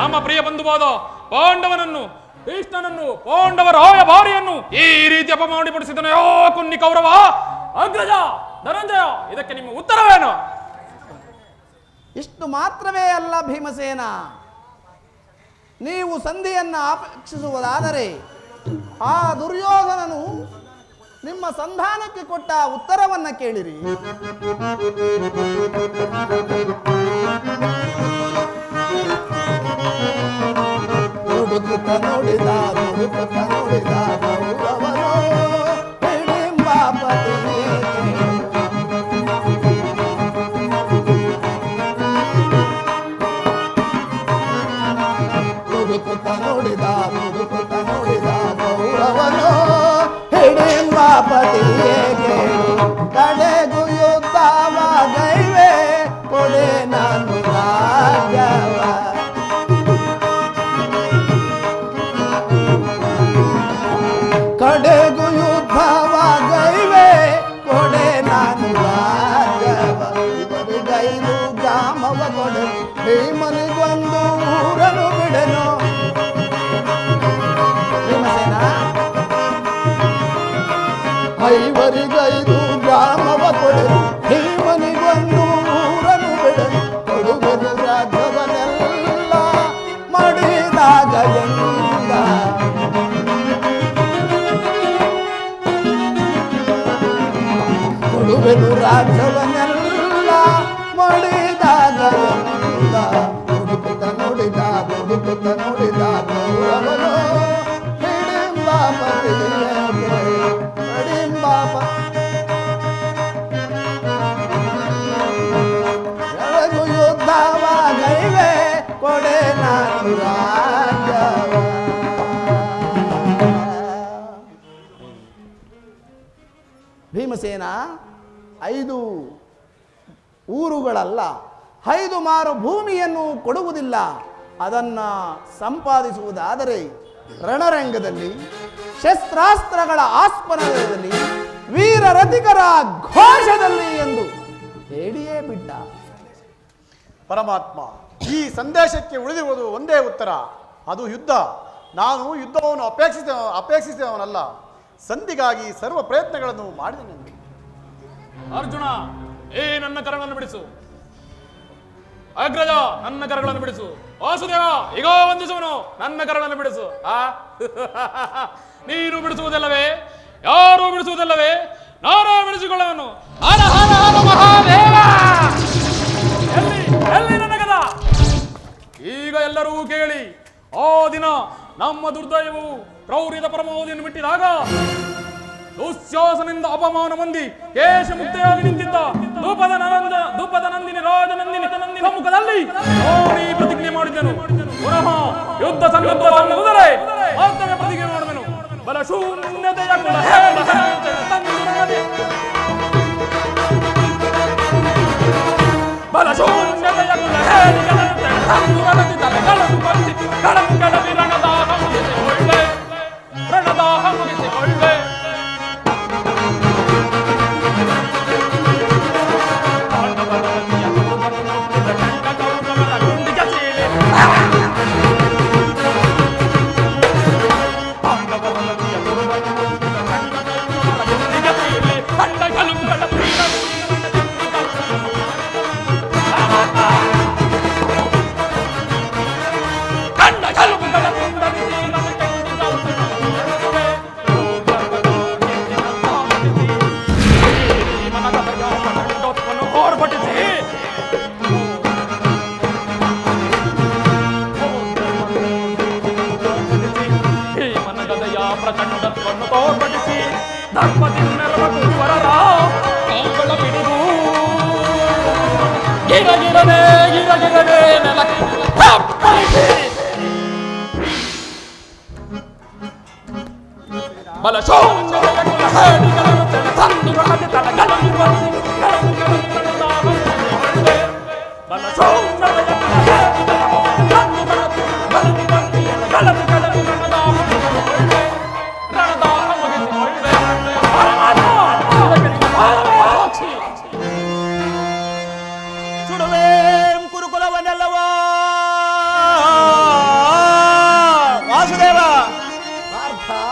ನಮ್ಮ ಪ್ರಿಯ ಬಂಧುವಾದ ಪಾಂಡವನನ್ನು, ಕೃಷ್ಣನನ್ನು, ಪಾಂಡವರ ರಾಯಭಾರಿಯನ್ನು ಈ ರೀತಿ ಅಪಮಾನಪಡಿಸಿದನು ಯೋ ಕುನ್ನಿ ಕೌರವ. ಅಗ್ರಜ ಧನಂಜಯ, ಇದಕ್ಕೆ ನಿಮ್ಮ ಉತ್ತರವೇನು? ಇಷ್ಟು ಮಾತ್ರವೇ ಅಲ್ಲ ಭೀಮಸೇನ, ನೀವು ಸಂಧಿಯನ್ನು ಅಪೇಕ್ಷಿಸುವುದಾದರೆ ಆ ದುರ್ಯೋಧನನು ನಿಮ್ಮ ಸಂಧಾನಕ್ಕೆ ಕೊಟ್ಟ ಉತ್ತರವನ್ನ ಕೇಳಿರಿ. ಹುಡುಕುತ್ತ ನೋಡಿದ ಹುಡುಕುತ್ತ ನೋಡಿದ ಗೌರವನು ಹಿಡಿಂಬಾಪತಿಯೇ. ಹುಡುಕುತ್ತ ನೋಡಿದ ಹುಡುಕುತ್ತ ನೋಡಿದ ಗೌರವನು ಹಿಡಿಂಬಾಪತಿಯೇ. ಕಡೆಗೂ ಯುದ್ಧವಾಗೈವೆ ಕೊಡೆ ನಾನು ರಾಜವ. ಕಡೆಗೂ ಯುದ್ಧವಾಗೈವೆ ಕೊಡೆ ನಾನು ರಾಜವ. ಇವರಿಗೈದು ಗ್ರಾಮವ ಕೊಡೆ ಭೀಮನಿಗೊಂದು ಊರನು ಬಿಡೆನು. ಭೀಮಸೇನ, ಐವರಿಗೈದು ಗ್ರಾಮವ ಕೊಡೆ ಭೀಮನಿಗೊಂದು ಊರನು ಬಿಡೆನು. ಕೊಡುಗರು ರಾಜ್ಯವನ್ನೆಲ್ಲ ಮಾಡಿದಾಗ ಎಂದ. ಕೊಡುವೆನು ರಾಜ್ಯವನ್ನೆಲ್ಲ ಮಾಡಿದಾಗ ಎಂದ. ಹುಡುಕುತ್ತ ನೋಡಿದ ಹುಡುಕುತ್ತ ನೋಡಿದ ಗೌರವನು ಹಿಡಿಂಬಾಪತಿಯೇ. ಹಿಡಿಂಬಾಪ ಎಳಗು ಯುದ್ಧವಾಗೈವೆ ಕೊಡೆ ನಾನು ರಾಜವ. ಭೀಮಸೇನ, 5 ಊರುಗಳಲ್ಲ 5 ಮಾರು ಭೂಮಿಯನ್ನು ಕೊಡುವುದಿಲ್ಲ. ಅದನ್ನ ಸಂಪಾದಿಸುವುದಾದರೆ ರಣರಂಗದಲ್ಲಿ, ಶಸ್ತ್ರಾಸ್ತ್ರಗಳ ಆಸ್ಪದದಲ್ಲಿ, ವೀರರಥಿಕರ ಘೋಷದಲ್ಲಿ ಎಂದು ಹೇಳಿಯೇ ಬಿಟ್ಟ. ಪರಮಾತ್ಮ, ಈ ಸಂದೇಶಕ್ಕೆ ಉಳಿದಿರುವುದು ಒಂದೇ ಉತ್ತರ, ಅದು ಯುದ್ಧ. ನಾನು ಯುದ್ಧವನ್ನು ಅಪೇಕ್ಷಿಸಿದವನಲ್ಲ, ಸಂಧಿಗಾಗಿ ಸರ್ವ ಪ್ರಯತ್ನಗಳನ್ನು ಮಾಡಿದೆನೆಂದು. ಅರ್ಜುನ, ನನ್ನ ಕರಗಳನ್ನು ಬಿಡಿಸು. ಅಗ್ರಜ, ನನ್ನ ಕರಗಳನ್ನು ಬಿಡಿಸು. ವಾಸುದೇವ, ಈಗ ವಂದಿಸುವನು, ನನ್ನ ಕರಗಳನ್ನು ಬಿಡಿಸು. ನೀನು ಬಿಡಿಸುವುದಲ್ಲವೇ? ಯಾರು ಬಿಡಿಸುವುದಲ್ಲವೇ? ನಾನು ಬಿಡಿಸಿಕೊಳ್ಳುವನು. ಹರ ಹರ ಹರ ಮಹಾದೇವ. ಎಲ್ಲಿ ನನ್ನ ಕದ? ಈಗ ಎಲ್ಲರೂ ಕೇಳಿ. ಆ ದಿನ ನಮ್ಮ ದುರ್ದೈವವು ಕ್ರೌರ್ಯದ ಪರಮಾವಧಿಯನ್ನು ಬಿಟ್ಟಿದಾಗ ದುಶ್ಯಾಸನಿಂದ ಅಪಮಾನ ಹೊಂದಿ ಕೇಶ ಮುಕ್ತೆಯಾಗಿ ನಿಂತಿದ್ದ ಧೂಪದ ನಂದಿನಿ ರಾಜನಂದಿನಿ ಸಮ್ಮುಖದಲ್ಲಿ ಈ ಪ್ರತಿಜ್ಞೆ ಮಾಡಿದ್ದೆನು. ಪುನಃ ಯುದ್ಧ ಸನ್ನದ್ಧವಾಗುವುದರೆ ಮಾತ್ರವೇ ಪ್ರತಿಜ್ಞೆ ಮಾಡುವೆನು. ಬಲ ಶೂನ್ಯತೆಯ ಕುಲ ಬಲ ಶೂನ್ಯತೆಯ ಕುಲ ರಣದಾಹ ಮುಗಿಸಿಕೊಳ್ಳೆ. ಪ್ರಚಂಡತ್ವವನ್ನು ತೋರ್ಪಡಿಸಿ ಧರ್ಮದಿನ್ನೆರವರ ಕಾಂಗಳ ಬಿಡುವು ಗಿರಗಿರದೆ ನೆಲಕ್ಕೆ ಬಲ ಸುಡುವೇಂ ಕುರುಕುಲವನ್ನೆಲ್ಲವಾ ವಾಸುದೇವ.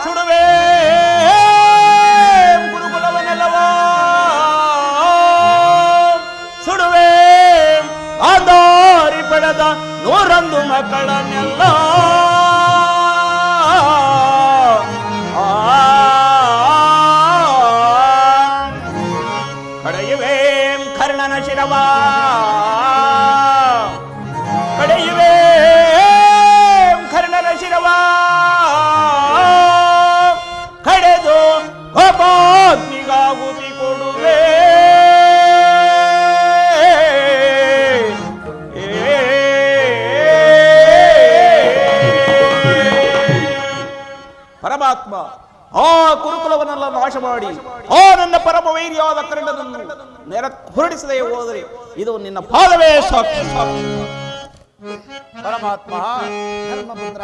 ಸುಡುವೇಂ ಗುರುಕುಲವನ್ನೆಲ್ಲವಾ ಸುಡುವೇಂ ಆಧಾರಿ ಪಡೆದ 101 ಮಕ್ಕಳನ್ನೆಲ್ಲ ಕಡೆಯುವೇಂ ಕರ್ಣನ ಶಿರವಾ ಕಡೆಯುವೇಂ ಕರ್ಣನ ಶಿರವಾ ಕಡೆದು ಕೋಪಾಗ್ನಿಗಾಹುತಿ ಕೊಡುವೆ. ಪರಮಾತ್ಮ ಆ ಕುರುಕುಲವನ್ನೆಲ್ಲ ನಾಶ ಮಾಡಿ ಆ ನನ್ನ ಪರಮ ವೈರ್ಯಾದ ಕರ್ಣನನ್ನು ಹೊರಡಿಸದೆ ಹೋದರೆ ಇದು ನಿನ್ನ ಪಾದವೇ ಸಾಕ್ಷಿ. ಪರಮಾತ್ಮ ಧರ್ಮಪುತ್ರ,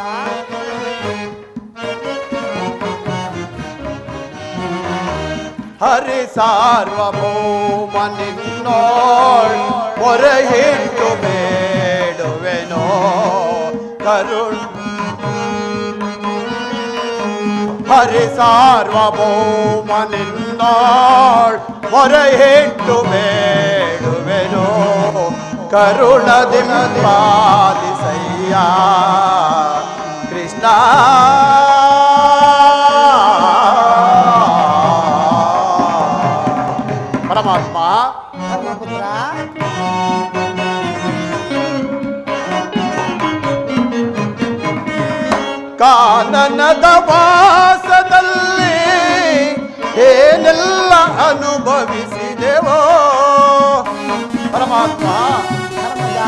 ಹರಿ ಸಾರ್ವಭೌಮ ನಿನ್ನೋಳ್ ಹೊರಹಿಟ್ಟು ಬೇಡುವೆನೋ ಕರುಣ್ ಹರಿ ಸಾರ್ವಭೌಮ ನಿನ್ನೋಳ್ ಹೊರಹಿಟ್ಟು ಬೇಡುವೆನೋ ಕರುಣದಿಂಪಾಲಿಸಯ್ಯ ಕೃಷ್ಣ. ಪರಮಾತ್ಮ ಧರ್ಮಪುತ್ರ, ಕಾನನದ ವಾಸದಲ್ಲಿ ಏನೆಲ್ಲ ಅನುಭವಿಸಿದೆವೋ ಪರಮಾತ್ಮ. ಧರ್ಮಜ,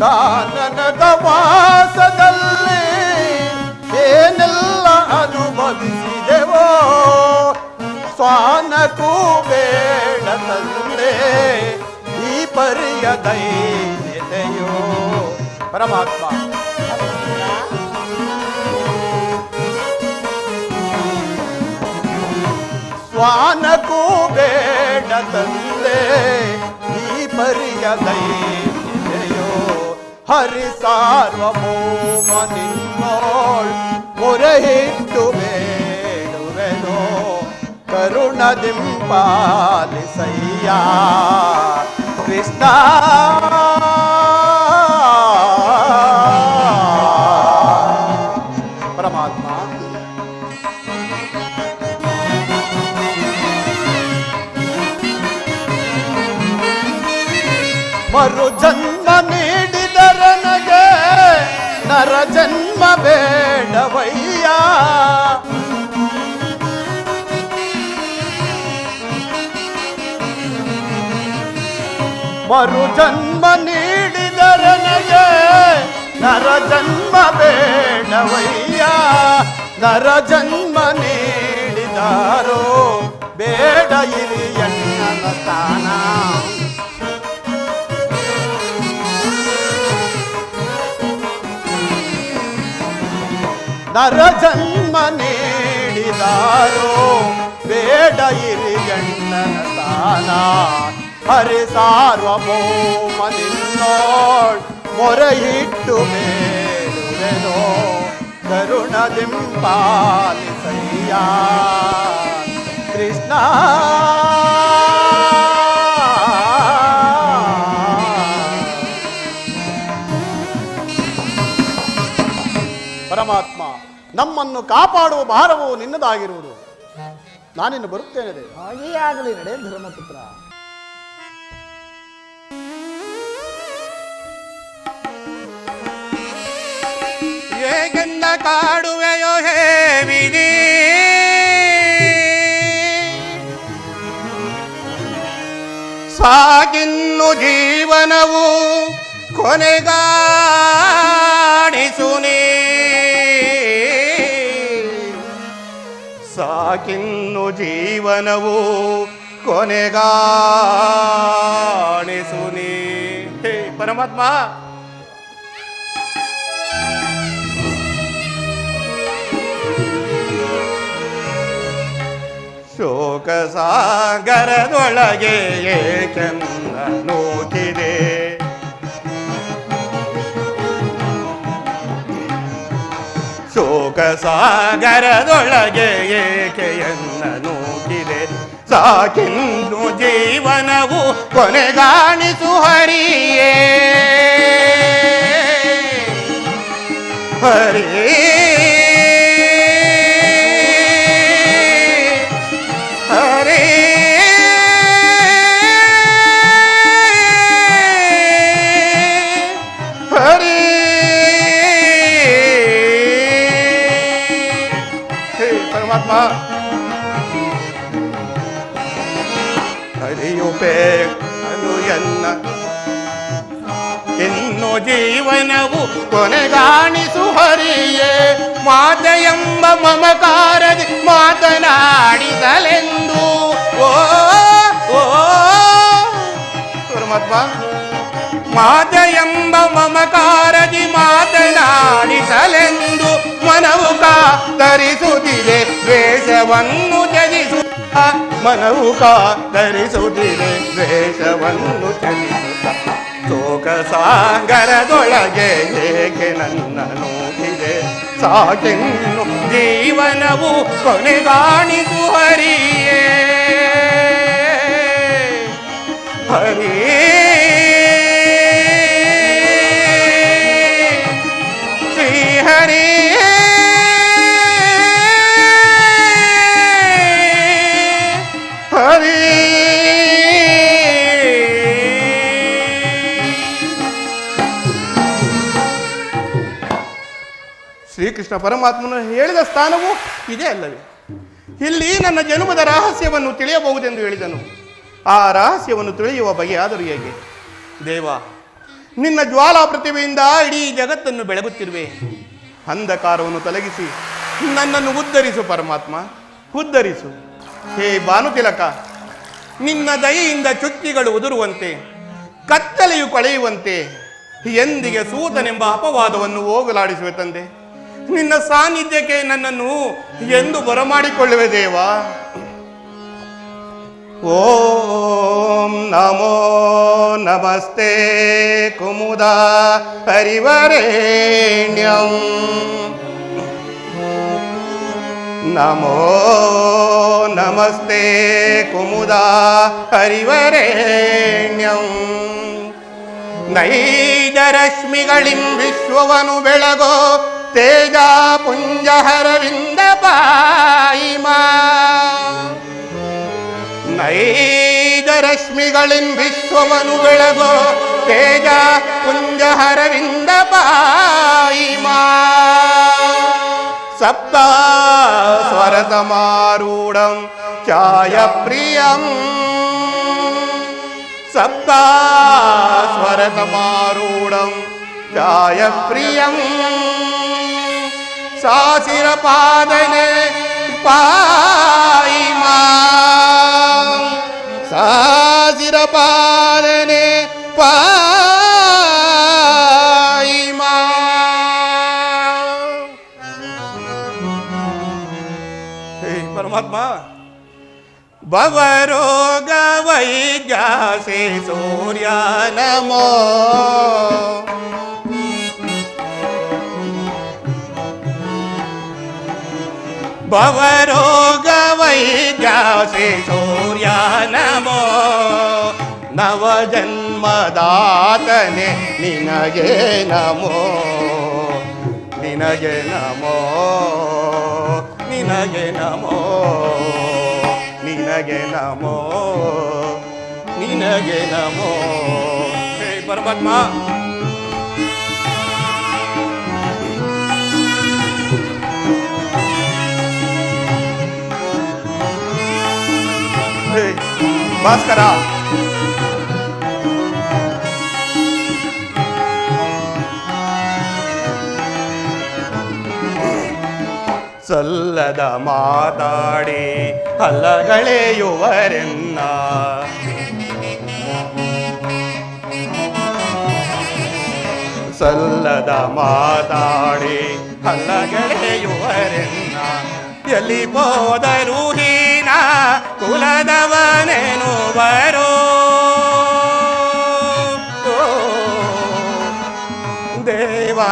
ಕಾನನದ ವಾಸದಲ್ಲಿ ಏನೆಲ್ಲ ಅನುಭವಿಸಿದೆವೋ ಸ್ವಾನಕ್ಕೂ ಬೇಡ ತಂದೆ ಈ ಪರಿಯ ದೈನ್ಯತೆಯೋ ಪರಮಾತ್ಮ. ಸ್ವಾನಕ್ಕೂ ಬೇಡ ತಂದೆ ಈ ಪರಿಯ ದೈನ್ಯತೆಯೋ ಹರಿ ಸಾರ್ವಭೌಮ ನಿನ್ನೋಳ್ ಮೊರೆಹಿಟ್ಟು ಬೇಡುವೆನೋ ಕರುಣದಿಂಪಾಲಿಸಯ್ಯ ಕೃಷ್ಣ. ಪರಮಾತ್ಮ ಮರು ಜನ್ಮ ನೀಡಿದರ ನನಗೆ ನರ ಜನ್ಮ ಬೇಡವಯ್ಯ. ಮರು ಜನ್ಮ ನೀಡಿದರ ನನಗೆ ನರ ಜನ್ಮ ಬೇಡವಯ್ಯ. ನರ ಜನ್ಮ ನೀಡಿದಾರೋ ಬೇಡ ಇರಿ ಎನ್ನನ ಸ್ಥಾನ. ನರ ಜನ್ಮ ನೀಡಿದಾರೋ ಬೇಡ ಇರಿ ಎನ್ನನ ಸ್ಥಾನ. ಹರಿ ಸಾರ್ವಭೌಮ ನಿನ್ನೋಳ್ ಮೊರೆಯಿಟ್ಟು ಬೇಡುವೆನೋ ಕರುಣದಿಂಪಾಲಿಸಯ್ಯ ಕೃಷ್ಣ. ಪರಮಾತ್ಮ ನಮ್ಮನ್ನು ಕಾಪಾಡುವ ಭಾರವು ನಿನ್ನದಾಗಿರುವುದು. ನಾನಿನ್ನು ಬರುತ್ತೇನೆ ದೇವ. ಹಾಗೆಯೇ ಆಗಲಿ ನಡೆ ಧರ್ಮಪುತ್ರ. ಹೇಗೆಂದ ಕಾಡುವೆಯೋ ಹೇ ವಿಧಿ, ಸಾಗಿನ್ನು ಜೀವನವು ಕೊನೆಗಾಣಿಸು ನೀ. ಸಾಕಿನ್ನು ಜೀವನವು ಕೊನೆಗಾಣಿಸು ನೀ. ಹೇ ಪರಮಾತ್ಮ, ಶೋಕ ಸಾಗರದೊಳಗೆ ಏಕೆಂದ ನೂಕಿದೆ, ಶೋಕ ಸಾಗರದೊಳಗೆ ಏಕೆಯನ್ನ ನೂಕಿದೆ. ಸಾಕಿನ್ನು ಜೀವನವು ಕೊನೆಗಾಣಿಸು ಹರಿಯೇ ಹರಿಯೇ ಹರಿಯುಪೇನು ಎನ್ನ ಇನ್ನು ಜೀವನವು ಕೊನೆಗಾಣಿಸು ಹರಿಯೇ. ಮಾತೆಯೆಂಬ ಮಮಕಾರದಿ ಮಾತನಾಡಿದಲೆಂದು ಓ ಓ ಪರಮಾತ್ಮ, ಮಾತೆಯೆಂಬ ಮಮಕಾರದಿ ಮಾತನಾಡಿಸಲೆಂದು ಮನವು ಕಾತರಿಸುತ್ತಿದೆ ದ್ವೇಷವನ್ನು ತ್ಯಜಿಸು. ಮನವು ಕಾತರಿಸುತ್ತಿದೆ ದ್ವೇಷವನ್ನು ತ್ಯಜಿಸುತ್ತ. ಶೋಕ ಸಾಗರದೊಳಗೆ ಏಕೆ ನನ್ನ ನೂಕಿದೆ. ಸಾಕೆನ್ನು ಜೀವನವು ಕೊನೆಗಾಣಿಸು ಹರಿಯೇ ಹರಿಯೇ ಶ್ರೀಹರಿ. ಶ್ರೀಕೃಷ್ಣ ಪರಮಾತ್ಮನು ಹೇಳಿದ ಸ್ಥಾನವು ಇದೇ ಅಲ್ಲವೇ? ಇಲ್ಲಿ ನನ್ನ ಜನ್ಮದ ರಹಸ್ಯವನ್ನು ತಿಳಿಯಬಹುದೆಂದು ಹೇಳಿದನು. ಆ ರಹಸ್ಯವನ್ನು ತಿಳಿಯುವ ಬಗೆಯಾದರೂ ಹೇಗೆ? ದೇವ, ನಿನ್ನ ಜ್ವಾಲಾ ಪ್ರತಿಭೆಯಿಂದ ಇಡೀ ಜಗತ್ತನ್ನು ಬೆಳಗುತ್ತಿರುವೆ. ಅಂಧಕಾರವನ್ನು ತೊಲಗಿಸಿ ನನ್ನನ್ನು ಉದ್ಧರಿಸು ಪರಮಾತ್ಮ, ಉದ್ಧರಿಸು. ಹೇ ಭಾನುತಿಲಕ, ನಿನ್ನ ದಯೆಯಿಂದ ಚುಕ್ಕಿಗಳು ಉದುರುವಂತೆ, ಕತ್ತಲೆಯು ಕೊಳೆಯುವಂತೆ, ಎಂದಿಗೆ ಸೂತನೆಂಬ ಅಪವಾದವನ್ನು ಹೋಗಲಾಡಿಸುವೆ ತಂದೆ. ನಿನ್ನ ಸಾನ್ನಿಧ್ಯಕ್ಕೆ ನನ್ನನ್ನು ಎಂದು ಬರಮಾಡಿಕೊಳ್ಳುವೆ ದೇವ. ಓಂ ನಮೋ ನಮಸ್ತೆ ಕುಮುದ ಹರಿವರೇಣ್ಯಂ ನಮೋ ನಮಸ್ತೆ ಕುಮುದಾ ಹರಿವರೇಣ್ಯಂ ನೈಜರಶ್ಮಿಗಳಿಂ ವಿಶ್ವವನು ಬೆಳಗೋ ತೇಜ ಪುಂಜಹರವಿಂದ ಪಾಯಿಮಾ ನೈಜರಶ್ಮಿಗಳಿಂ ವಿಶ್ವವನು ಬೆಳಗೋ ತೇಜ ಪುಂಜಹರವಿಂದ ಪಾಯಿಮಾ ಸಪ್ತ ಸ್ವರತಮಾರೂಢಂ ಛಾಯಪ್ರಿಯಂ ಸಪ್ತ ಸ್ವರತಮಾರೂಢಂ ಛಾಯಪ್ರಿಯಂ ಸಾಸಿರಪಾದನೆ ಪಾಯಿಮಾ ಸಾಸಿರಪಾದನೆ ಪಾಯಿಮಾ ಹೇ ಪರಮಾತ್ಮ ಭವರೋಗ ವೈದ್ಯಾಸೆ ಸೂರ್ಯ ನಮೋ ಭವರೋಗ ವೈದ್ಯಾಸೆ ಸೂರ್ಯ ನಮೋ ನವಜನ್ಮದಾತನೆ ನಿನಗೆ ನಮೋ ನಿನಗೆ ನಮೋ ನಿನಗೆ ನಮೋ ನಿನಗೆ ನಮೋ ನಿನಗೆ ನಮೋ ಹೇ ಪರಮಾತ್ಮ ಹೇ ಭಾಸ್ಕರ ಸಲ್ಲದ ಮಾತಾಡಿ ಹಲ್ಲಗಳೆಯುವರೆನ್ನ ಸಲ್ಲದ ಮಾತಾಡಿ ಹಲ್ಲಗಳೆಯುವರೆನ್ನ ಎಲ್ಲಿ ಹೋದರೂ ಹೀನ ಕುಲದವನೆನುವರು ದೇವಾ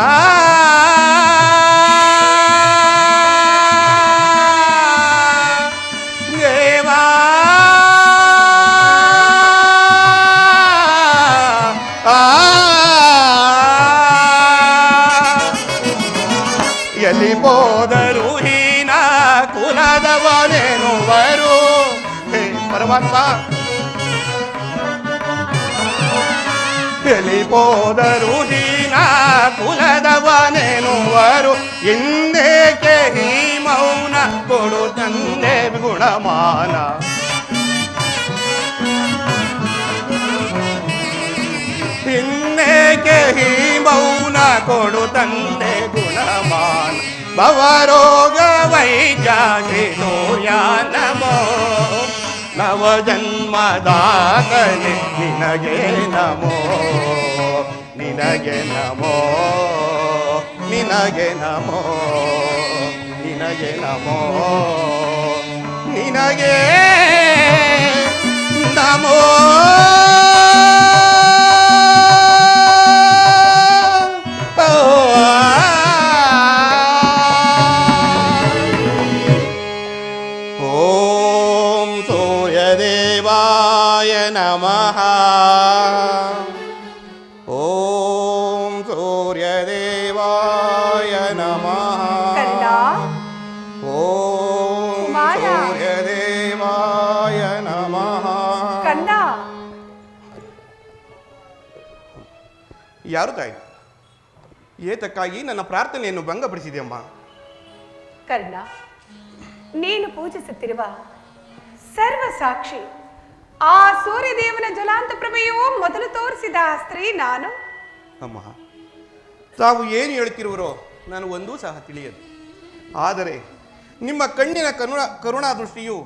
ಎಲ್ಲಿ ಹೋದರೂ ಹೀನ ಕುಲದವನೆನುವರು ಹೇ ಪರಮಾತ್ಮ ಎಲ್ಲಿ ಹೋದರೂ ಹೀನ ಕುಲದವನೆನುವರು ಇಂದೇಕೆ ಈ ಮೌನ ಕೊಡು ತಂದೆ ಗುಣಮಾನ ಇನ್ನೇಕೆ ಈ ಮೌನ ಕೊಡು ತಂದೆ ಗುಣಮಾನ ಭವರೋಗ ವೈದ್ಯಾಸೆ ಸೂರ್ಯ ನಮೋ ನವಜನ್ಮದಾತನೆ ನಿನಗೆ ನಮೋ ನಿನಗೆ ನಮೋ ನಿನಗೆ ನಮೋ ನಿನಗೆ ನಮೋ ನಿನಗೆ ನಮೋ ಓಂ ಸೂರ್ಯದೇವಾಯ ನಮಃ ಓಂ ಸೂರ್ಯದೇವಾಯ ನಮಃ ಕಂದ ಓಂ ಕುಮಾರ. ಸೂರ್ಯದೇವಾಯ ನಮಃ ಕಂದ ಯಾರು ತಾಯಿ ಏತಕ್ಕಾಗಿ ನನ್ನ ಪ್ರಾರ್ಥನೆಯನ್ನು ಭಂಗಪಡಿಸಿದೆಯಮ್ಮ ಕರ್ಣ, ನೀನು ಪೂಜಿಸುತ್ತಿರುವ ಸರ್ವ ಸಾಕ್ಷಿ ಆ ಸೂರ್ಯದೇವನ ಜಲಾಂತ ಪ್ರಭೆಯು ಮೊದಲು ತೋರಿಸಿದ ಸ್ತ್ರೀ ನಾನು. ಅಮ್ಮ ತಾವು ಏನು ಹೇಳ್ತಿರುವರೋ ನಾನು ಒಂದೂ ಸಹ ತಿಳಿಯದು. ಆದರೆ ನಿಮ್ಮ ಕಣ್ಣಿನ ಕರುಣಾ ದೃಷ್ಟಿಯು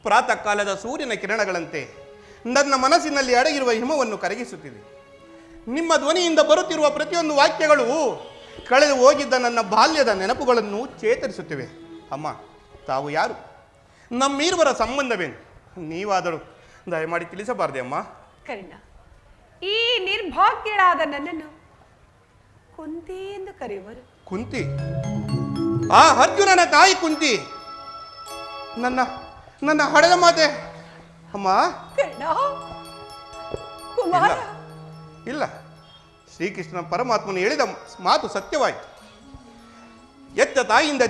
ಪ್ರಾತಃ ಕಾಲದ ಸೂರ್ಯನ ಕಿರಣಗಳಂತೆ ನನ್ನ ಮನಸ್ಸಿನಲ್ಲಿ ಅಡಗಿರುವ ಹಿಮವನ್ನು ಕರಗಿಸುತ್ತಿದೆ. ನಿಮ್ಮ ಧ್ವನಿಯಿಂದ ಬರುತ್ತಿರುವ ಪ್ರತಿಯೊಂದು ವಾಕ್ಯಗಳು ಕಳೆದು ಹೋಗಿದ್ದ ನನ್ನ ಬಾಲ್ಯದ ನೆನಪುಗಳನ್ನು ಚೇತರಿಸುತ್ತಿವೆ. ಅಮ್ಮ ತಾವು ಯಾರು? ನಮ್ಮಿರುವರ ಸಂಬಂಧವೇನು? ನೀವಾದರೂ ದಯಮಾಡಿ ತಿಳಿಸಬಾರ್ದೆ ಅಮ್ಮ? ಕರ್ಣ, ಈ ನಿರ್ಭಾಗ್ಯಳಾದ ನನ್ನನ್ನು ಕುಂತಿ ಎಂದು ಕರೆಯುವರು. ಕುಂತಿ? ಆ ಅರ್ಜುನನ ತಾಯಿ ಕುಂತಿ ನನ್ನ ನನ್ನ ಹಡೆದ ಮಾತೆ ಅಮ್ಮ. ಕರ್ಣ ಕುಮಾರ. ಇಲ್ಲ, ಶ್ರೀಕೃಷ್ಣ ಪರಮಾತ್ಮನು ಹೇಳಿದ ಮಾತು ಸತ್ಯವಾಯಿತು. ಎತ್ತ ತಾಯಿಯಿಂದ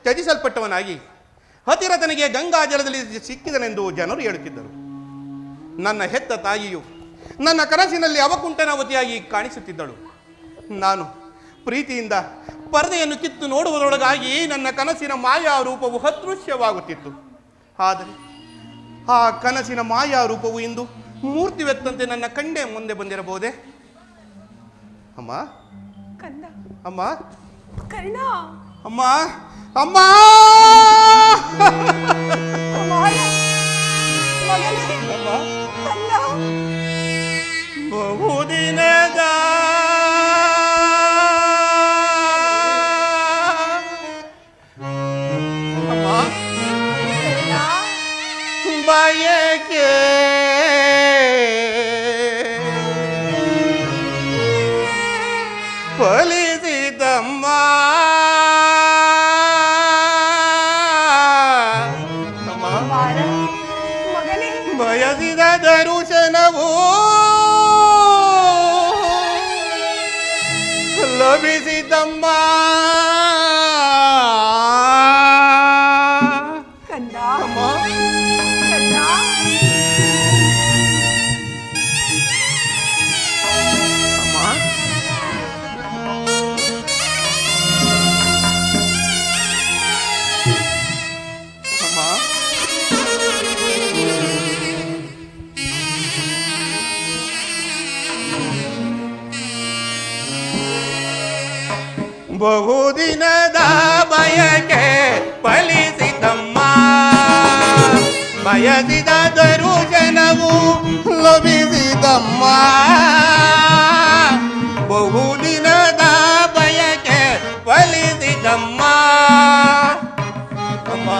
ತ್ಯಜಿಸಲ್ಪಟ್ಟವನಾಗಿ ಹತಿರಥನಿಗೆ ಗಂಗಾ ಜಲದಲ್ಲಿ ಸಿಕ್ಕಿದನೆಂದು ಜನರು ಹೇಳುತ್ತಿದ್ದರು. ನನ್ನ ಹೆತ್ತ ತಾಯಿಯು ನನ್ನ ಕನಸಿನಲ್ಲಿ ಅವಕುಂಠನಾವತಿಯಾಗಿ ಕಾಣಿಸುತ್ತಿದ್ದಳು. ನಾನು ಪ್ರೀತಿಯಿಂದ ಪರದೆಯನ್ನು ಕಿತ್ತು ನೋಡುವುದರೊಳಗಾಗಿ ನನ್ನ ಕನಸಿನ ಮಾಯಾ ರೂಪವು ಅದೃಶ್ಯವಾಗುತ್ತಿತ್ತು. ಆದರೆ ಆ ಕನಸಿನ ಮಾಯಾ ರೂಪವು ಇಂದು ಮೂರ್ತಿವೆತ್ತಂತೆ ನನ್ನ ಕಣ್ಣೆ ಮುಂದೆ ಬಂದಿರಬಹುದೇ? ಅಮ್ಮ, ಕಂದ. ಅಮ್ಮ, ಕರ್ಣ. ಅಮ್ಮ, ಅಮ್ಮ. ಕುಮಾರ. ಮಗನೇ. ಕಂದ. ಬಹುದಿನದ ಅಮ್ಮ ಬಯಕೆ ಫಲಿಸಿದಮ್ಮ. ಮಗನೇ. ಬಯಸಿದ ದರುಶನವು ಲಭಿಸಿದಮ್ಮ. ಕಂದ. ಅಮ್ಮ, ಕಂದ. ಅಮ್ಮ, ಅಮ್ಮ. ಬಹುದಿನದ ಬಯಕೆ ಫಲಿಸಿತಮ್ಮ. ಬಯಸಿದ ದರುಶನವು ಲಭಿಸಿದಮ್ಮ. ಬಹುದಿನದ ಬಯಕೆ ಫಲಿಸಿದಮ್ಮ. ಅಮ್ಮ,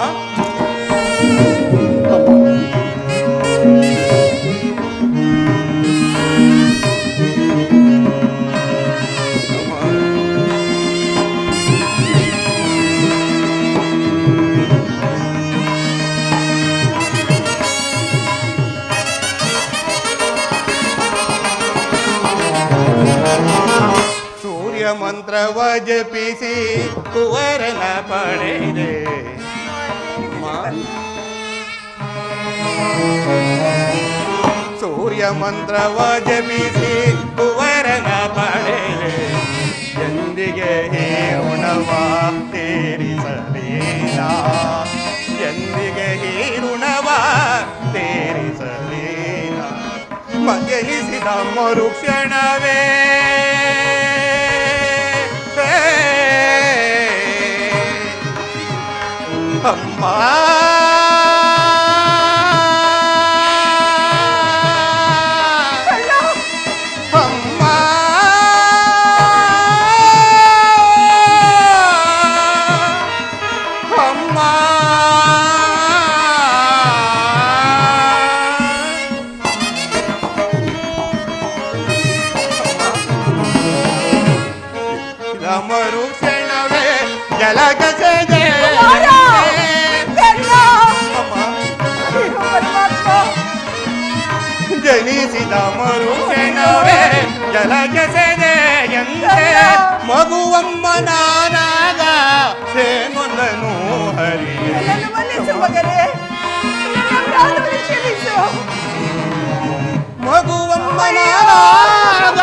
ಸೂರ್ಯ ಮಂತ್ರವ ಜಪಿಸಿ ಕುವರನ ಪಡೆದೆ. ಸೂರ್ಯ ಮಂತ್ರವ ಜಪಿಸಿ ಕುವರನ ಪಡೆದೆ. ಎಂದಿಗೆ ಋಣವ ತೀರಿಸಲೇನ, ಎಂದಿಗೆ ಋಣವ ತೀರಿಸಲೇನ. ಮಗೆನಿಸಿದ ಮರುಕ್ಷಣವೇ ಅಮ್ಮ. ಅಮ್ಮ, ಅಮ್ಮ. ಮರುಕ್ಷಣವೇ ಜಲಗಸದೆ ಜನಿಸಿದ ಮರುಕ್ಷಣವೇ ಜಲಗಸದೆ ಎಂದೆ. ಮಗುವಮ್ಮ ನಾನಾಗ ಸೇನೊಂದನು ಹರಿ. ಮಗುವಮ್ಮ ನಾನಾಗ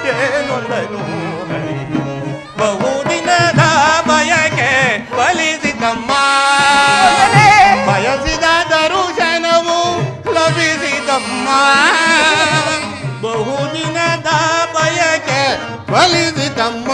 ಸೇನೊಂದನು ಹರಿ. ಬಹುದಿನದ ಬಯಕೆ ಫಲಿಸಿದಮ್ಮ. ಬಯಸಿದ ದರುಶನವು ಲಭಿಸಿದಮ್ಮ. ಬಹುದಿನದ ಬಯಕೆ ಫಲಿಸಿದಮ್ಮ.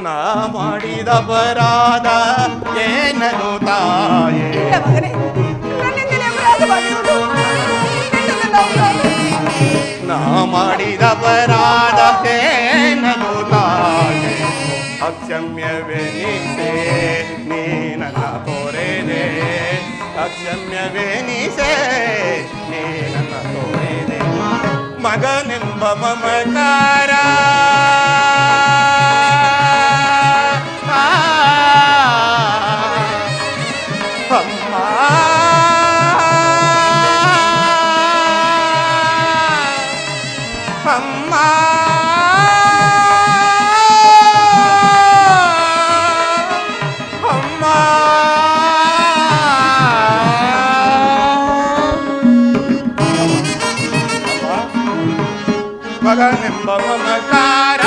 ನಾ ಮಾಡಿದ ಅಪರಾಧ ಏನದು ತಾಯೇ? ಇಲ್ಲ ಮಗನೇ, ನನ್ನಿಂದಲೇ ಅಪರಾಧವಾಗಿರುವುದು. ನಿನ್ನಿಂದಲೇ ಅಪರಾಧ. ನಾ ಮಾಡಿದ ಅಪರಾಧ ಏನದು ತಾಯೇ? ಅಕ್ಷಮ್ಯವೆನಿಸೆ ನೀ ನನ್ನ ಕೊರೆದೆ. ವಾತ್ಸಲ್ಯವೇನಿಸೆ ನೀ ನನ್ನ ತೋರಿದೆ ಮಗನೆಂಬ ಮಮಕಾರ ಅಮ್ಮ ಅಮ್ಮ ಅಮ್ಮ ಮಗನೆಂಬ ಮಮಕಾರ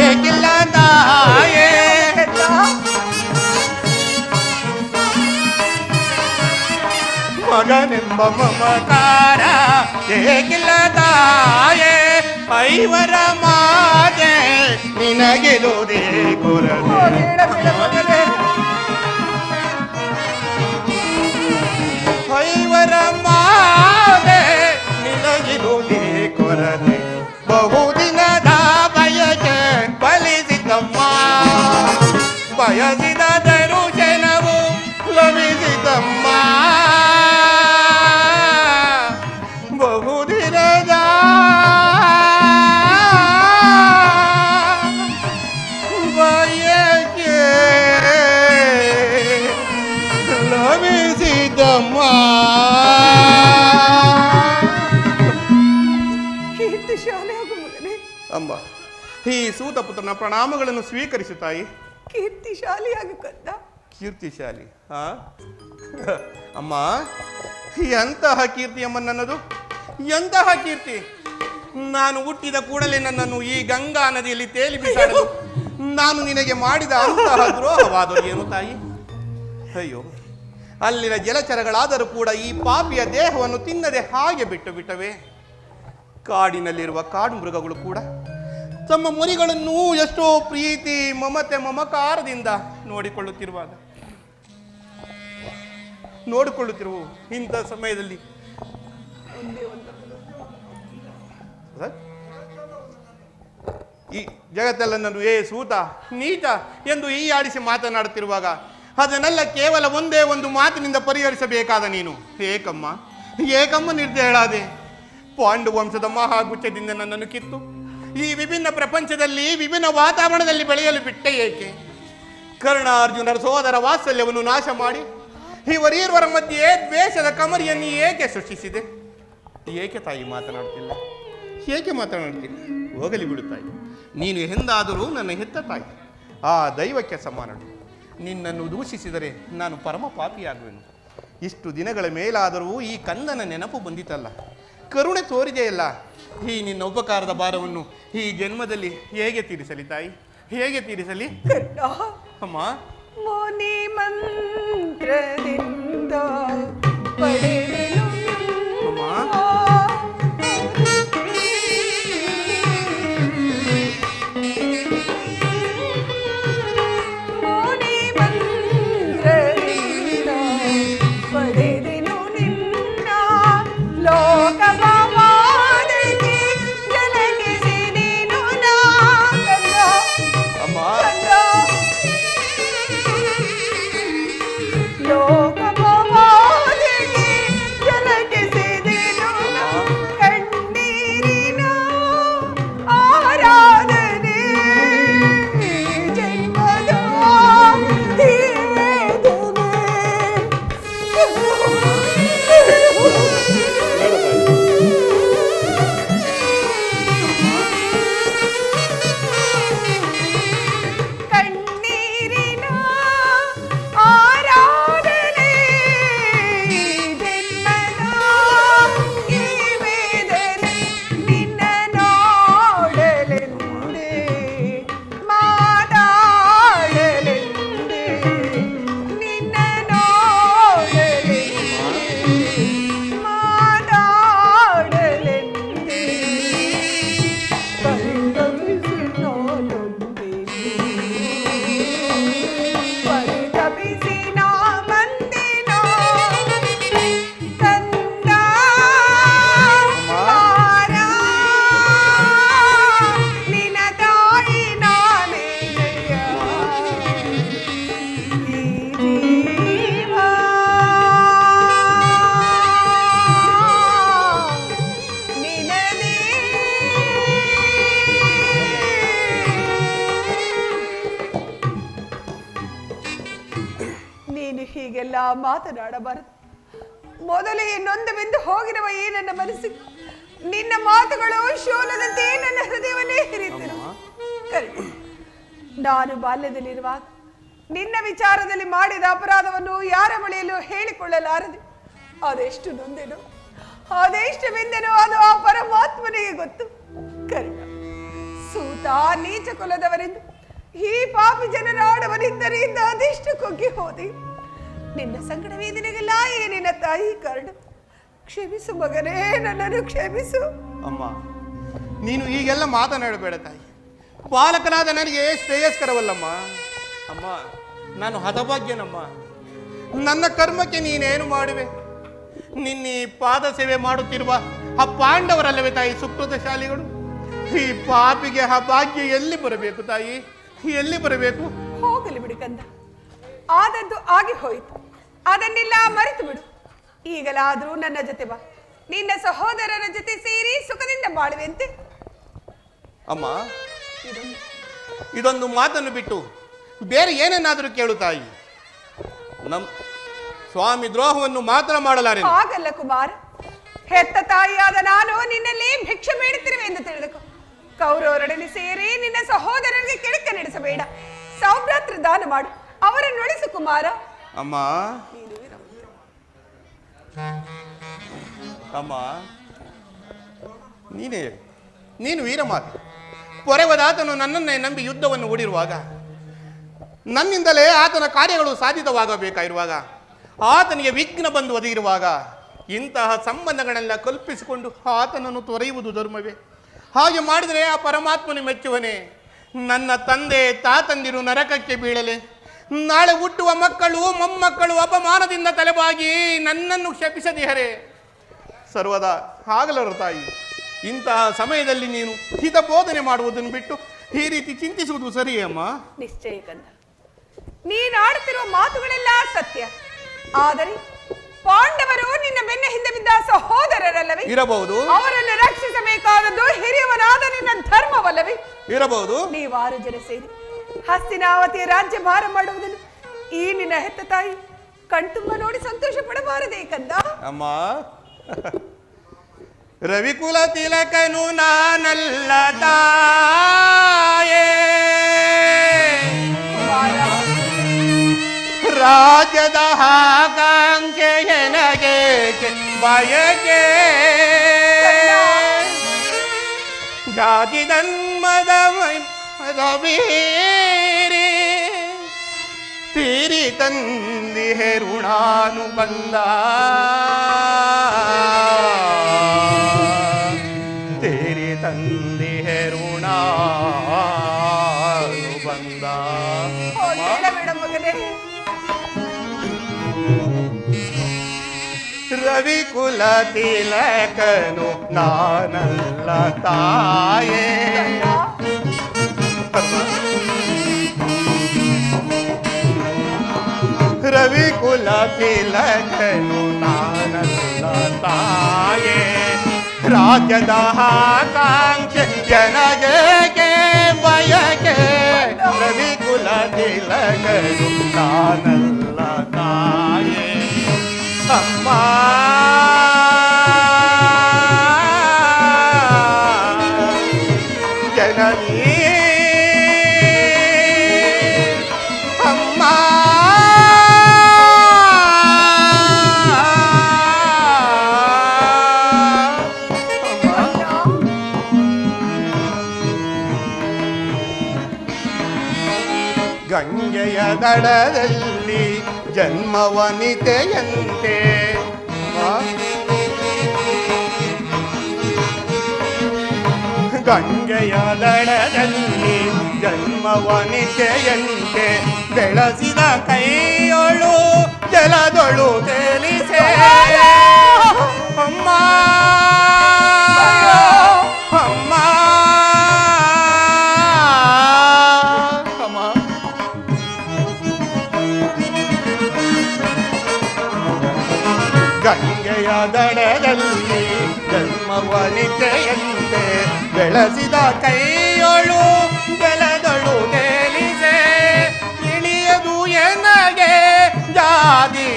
ಏಕಿಲ್ಲ ತಾಯೇ ಮಗನೆಂಬ ಮಮಕಾರ ಏಕಿಲ್ಲ ತಾಯೇ ಐವರ ಮಾತೆ ನಿನಗಿರುವುದೇ ಕೊರತೆ ಐವರ ಮಾತೆ ನಿನಗಿರುವುದೇ ಕೊರತೆ ಬಹುದಿನದ ಬಯಕೆ ಫಲಿಸಿತಮ್ಮ ಬಯಸಿದ ದರುಶನವು ಲಭಿಸಿತಮ್ಮ ಬಹುದಿನದ ಬಯಕೆ ಲಭಿಸಿತಮ್ಮ ಕೀರ್ತಿಶಾಲಿ ಆಗು ಮಗನೇ, ಅಮ್ಮ ಈ ಸೂತಪುತ್ರನ ಪ್ರಣಾಮಗಳನ್ನು ಸ್ವೀಕರಿಸು ತಾಯಿ. ಕೀರ್ತಿಶಾಲಿಯಾಗಿ ಕಂದ. ಕೀರ್ತಿಶಾಲಿ ಅಮ್ಮ, ಎಂತಹ ಕೀರ್ತಿ ಅಮ್ಮ ನನ್ನದು, ಎಂತಹ ಕೀರ್ತಿ. ನಾನು ಹುಟ್ಟಿದ ಕೂಡಲೇ ನನ್ನನ್ನು ಈ ಗಂಗಾ ನದಿಯಲ್ಲಿ ತೇಲಿ ಬಿಸಾಡಲು ನಾನು ನಿನಗೆ ಮಾಡಿದ ಅಂತಹ ದ್ರೋಹವಾದರೂ ಏನು ತಾಯಿ? ಅಯ್ಯೋ, ಅಲ್ಲಿನ ಜಲಚರಗಳಾದರೂ ಕೂಡ ಈ ಪಾಪಿಯ ದೇಹವನ್ನು ತಿನ್ನದೆ ಹಾಗೆ ಬಿಟ್ಟು ಬಿಟ್ಟವೆ. ಕಾಡಿನಲ್ಲಿರುವ ಕಾಡು ಮೃಗಗಳು ಕೂಡ ತಮ್ಮ ಮರಿಗಳನ್ನು ಎಷ್ಟೋ ಪ್ರೀತಿ ಮಮತೆ ಮಮಕಾರದಿಂದ ನೋಡಿಕೊಳ್ಳುತ್ತಿರುವ ಇಂಥ ಸಮಯದಲ್ಲಿ ಈ ಜಗತ್ತೆಲ್ಲ ನಾನು ಸೂತ ನೀಚ ಎಂದು ಈ ಆಡಿಸಿ ಮಾತನಾಡುತ್ತಿರುವಾಗ ಅದನ್ನೆಲ್ಲ ಕೇವಲ ಒಂದೇ ಒಂದು ಮಾತಿನಿಂದ ಪರಿಹರಿಸಬೇಕಾದ ನೀನು ಏಕಮ್ಮ ನಿರ್ದಯಳಾದೆ. ಪಾಂಡು ವಂಶದ ಮಹಾಗುಚ್ಛದಿಂದ ನನ್ನನ್ನು ಕಿತ್ತು ಈ ವಿಭಿನ್ನ ಪ್ರಪಂಚದಲ್ಲಿ ವಿಭಿನ್ನ ವಾತಾವರಣದಲ್ಲಿ ಬೆಳೆಯಲು ಬಿಟ್ಟೆ ಏಕೆ? ಕರ್ಣಾರ್ಜುನರ ಸೋದರ ವಾತ್ಸಲ್ಯವನ್ನು ನಾಶ ಮಾಡಿ ಇವರೀರ್ವರ ಮಧ್ಯೆ ದ್ವೇಷದ ಕಮರಿಯನ್ನು ಏಕೆ ಸೃಷ್ಟಿಸಿದೆ? ಏಕೆ ತಾಯಿ ಮಾತನಾಡ್ತಿಲ್ಲ? ಏಕೆ ಮಾತನಾಡ್ತಿಲ್ಲ? ಹೋಗಲಿ ಬಿಡು ತಾಯಿ, ನೀನು ಎಂದಾದರೂ ನನ್ನ ಹೆತ್ತ ತಾಯಿ, ಆ ದೈವಕ್ಕೆ ಸಮಾನಳು. ನಿನ್ನನ್ನು ದೂಷಿಸಿದರೆ ನಾನು ಪರಮ ಪಾಪಿಯಾಗುವೆನು. ಇಷ್ಟು ದಿನಗಳ ಮೇಲಾದರೂ ಈ ಕಂದನ ನೆನಪು ಬಂದಿತಲ್ಲ, ಕರುಣೆ ತೋರಿದೆಯಲ್ಲ. ಈ ನಿನ್ನ ಉಪಕಾರದ ಭಾರವನ್ನು ಈ ಜನ್ಮದಲ್ಲಿ ಹೇಗೆ ತೀರಿಸಲಿ ತಾಯಿ, ಹೇಗೆ ತೀರಿಸಲಿ? ಅಮ್ಮ, ಮುನಿ ಮಂತ್ರದಿಂದ ಪಡೆದೆನು ಹೀಗೆಲ್ಲ ಮಾತನಾಡಬಾರದು. ಮೊದಲು ನೊಂದವೆಂದು ಹೋಗಿರುವ ಈ ನನ್ನ ಮನಸ್ಸಿಗೆ ನಿನ್ನ ಮಾತುಗಳು ಶೂಲದಂತೆ ನನ್ನ ಹೃದಯವನ್ನೇ ಹಿರಿತಿರು. ನಾನು ಬಾಲ್ಯದಲ್ಲಿರುವಾಗ ನಿನ್ನ ವಿಚಾರದಲ್ಲಿ ಮಾಡಿದ ಅಪರಾಧವನ್ನು ಯಾರ ಬಳಿಯಲ್ಲೂ ಹೇಳಿಕೊಳ್ಳಲಾರದೆ ಅದೆಷ್ಟು ನೊಂದೆನೋ ಅದೆಷ್ಟು ಬೆಂದೆನೋ ಅದು ಆ ಪರಮಾತ್ಮನಿಗೆ ಗೊತ್ತು. ಕರ್ಣ, ಸೂತ ನೀಚ ಕುಲದವರೆಂದು ಈ ಪಾಪಿ ಜನರಾಡವನಿದ್ದರಿಂದ ಅದೆಷ್ಟು ಕುಗ್ಗಿ ಹೋದೆ. ನಿನ್ನ ಸಂಕಟ ವೇದನೆಗೆಲ್ಲ ಈ ನಿನ್ನ ತಾಯಿ ಕರ್ಣ. ಕ್ಷಮಿಸು ಮಗನೇ, ನನ್ನನ್ನು ಕ್ಷಮಿಸು. ಅಮ್ಮ, ನೀನು ಹೀಗೆಲ್ಲ ಮಾತನಾಡಬೇಡ ತಾಯಿ. ಬಾಲಕನಾದ ನನಗೆ ಶ್ರೇಯಸ್ಕರವಲ್ಲಮ್ಮ. ಅಮ್ಮ, ನಾನು ಹತಭಾಗ್ಯನಮ್ಮ. ನನ್ನ ಕರ್ಮಕ್ಕೆ ನೀನೇನು ಮಾಡುವೆ? ನಿನ್ನೆ ಪಾದ ಸೇವೆ ಮಾಡುತ್ತಿರುವ ಆ ಪಾಂಡವರಲ್ಲವೇ ತಾಯಿ ಸುಕೃತಶಾಲಿಗಳು? ಈ ಪಾಪಿಗೆ ಆ ಭಾಗ್ಯ ಎಲ್ಲಿ ಬರಬೇಕು ತಾಯಿ, ಎಲ್ಲಿ ಬರಬೇಕು? ಹೋಗಲಿ ಬಿಡು ಕಂದ, ಆದದ್ದು ಆಗಿ ಹೋಯಿತು. ಅದನ್ನೆಲ್ಲ ಮರೆತು ಬಿಡು. ಈಗಲಾದರೂ ನನ್ನ ಜೊತೆ ಬಾ. ನಿನ್ನ ಸಹೋದರರ ಜೊತೆ ಸೇರಿ ಸುಖದಿಂದ ಬಾಳುವೆಂತೆ. ಅಮ್ಮ, ಇದೊಂದು ಮಾತನ್ನು ಬಿಟ್ಟು ಬೇರೆ ಏನನ್ನಾದರೂ ಕೇಳು ತಾಯಿ. ಸ್ವಾಮಿ ದ್ರೋಹವನ್ನು ಮಾತ್ರ ಮಾಡಲಾರೆ. ಹಾಗಲ್ಲ ಕುಮಾರ, ಹೆತ್ತ ತಾಯಿಯಾದ ನಾನು ನಿನ್ನಲ್ಲಿ ಭಿಕ್ಷೆ ಬೇಡುತ್ತಿರುವೆ ಎಂದು ತಿಳಿದುಕೋ. ಕೌರವರೊಡನೆ ಸೇರಿ ನಿನ್ನ ಸಹೋದರರಿಗೆ ಕೆಡಕ ನಡೆಸಬೇಡ. ಸೌಭ್ರಾತೃ ದಾನ ಮಾಡು, ಅವರನ್ನು ಉಳಿಸು ಕುಮಾರ. ಅಮ್ಮ, ಅಮ್ಮ, ನೀನು ವೀರಮಾತೆ. ಪೊರೆವದಾತನು ನನ್ನನ್ನೇ ನಂಬಿ ಯುದ್ಧವನ್ನು ಹೂಡಿರುವಾಗ, ನನ್ನಿಂದಲೇ ಆತನ ಕಾರ್ಯಗಳು ಸಾಧಿತವಾಗಬೇಕಾಗಿರುವಾಗ, ಆತನಿಗೆ ವಿಘ್ನ ಬಂದು ಒದಗಿರುವಾಗ ಇಂತಹ ಸಂಬಂಧಗಳೆಲ್ಲ ಕಲ್ಪಿಸಿಕೊಂಡು ಆತನನ್ನು ತೊರೆಯುವುದು ಧರ್ಮವೇ? ಹಾಗೆ ಮಾಡಿದರೆ ಆ ಪರಮಾತ್ಮನು ಮೆಚ್ಚುವನೇ? ನನ್ನ ತಂದೆ ತಾತಂದಿರು ನರಕಕ್ಕೆ ಬೀಳಲೆ, ನಾಳೆ ಹುಟ್ಟುವ ಮಕ್ಕಳು ಮೊಮ್ಮಕ್ಕಳು ಅಪಮಾನದಿಂದ ತಲೆಬಾಗಿ ನನ್ನನ್ನು ಶಪಿಸದಿಹರೆ ಸರ್ವದಾ ಆಗಲರು ತಾಯಿ. ಇಂತಹ ಸಮಯದಲ್ಲಿ ನೀನು ಹಿತ ಬೋಧನೆ ಮಾಡುವುದನ್ನು ಬಿಟ್ಟು ಈ ರೀತಿ ಚಿಂತಿಸುವುದು ಸರಿಯೇ ಅಮ್ಮ? ನಿಶ್ಚಯ ಕಂದ, ನೀನಾಡುತ್ತಿರುವ ಮಾತುಗಳೆಲ್ಲ ಸತ್ಯ. ಆದರೆ ಪಾಂಡವರು ನಿನ್ನ ಬೆನ್ನ ಹಿಂದೆ ಬಿದ್ದ ಸಹೋದರರಲ್ಲವೇ? ಇರಬಹುದು. ಅವರನ್ನು ರಕ್ಷಿಸಬೇಕಾದದ್ದು ಹಿರಿಯವನಾದ ನಿನ್ನ ಧರ್ಮವಲ್ಲವೇ? ಇರಬಹುದು. ನೀವಾರು ಜನ ಸೇರಿ ಹಸ್ತಿನಾವತಿಯ ರಾಜ್ಯ ಭಾರ ಮಾಡುವುದನ್ನು ಈ ನಿನ್ನ ಹೆತ್ತ ತಾಯಿ ಕಣ್ತುಂಬ ನೋಡಿ ಸಂತೋಷ ಪಡಬಾರದೇ ಕಂದ? ಅಮ್ಮ, ರವಿಕುಲ ತಿಲಕನು ನಾನಲ್ಲ ತಾಯೇ, ರಾಜ್ಯದ ಆಕಾಂಕ್ಷೆ ನನಗೆ ಬಯಕೆ, ಜಾತಿ ಧರ್ಮದ ರವೀರಿ ತೀರಿ ತಂದಿಹೆ ಋಣಾನು ಬಂದ, ತೀರಿ ತಂದಿಹೆ ಋಣಾನು ಬಂದ. ರವಿಕುಲ ತಿಲಕನು ನಾನಲ್ಲ ತಾಯೇ, ರವಿಕುಲ ತಿಲಕನು ನಾನಲ್ಲ ತಾಯೇ, ರಾಜ್ಯದ ಆಕಾಂಕ್ಷೆ ಜನಗೆ ಬಯಕೆ, ರವಿಕುಲ ತಿಲಕನು ನಾನಲ್ಲ ತಾಯೇ. ಅಮ್ಮ, ಜನನೀ ಅಮ್ಮ, ಗಂಗೆಯ ದಡದಲ್ಲಿ ಜನ್ಮವನಿತೆಯಂತೆ, ಗಂಗೆಯ ದಡದಲ್ಲಿ ಜನ್ಮವನಿತೆಯಂತೆ, ಬೆಳೆಸಿದ ಕೈಯೊಳು ಜಲದೊಳು ತೇಲಿಸೆ ಅಮ್ಮ, ಅಮ್ಮ, ಅಮ್ಮ. ಗಂಗೆಯ ದಡದಲ್ಲಿ ಜನ್ಮವನಿತೆಯಂತೆ, ಬೆಳೆಸಿದ ಕೈಯೊಳು ಬೆಳೆದಳು ತೇಲಿಸೆ, ಇಳಿಯದು ಎನಗೆ ಜಾತಿ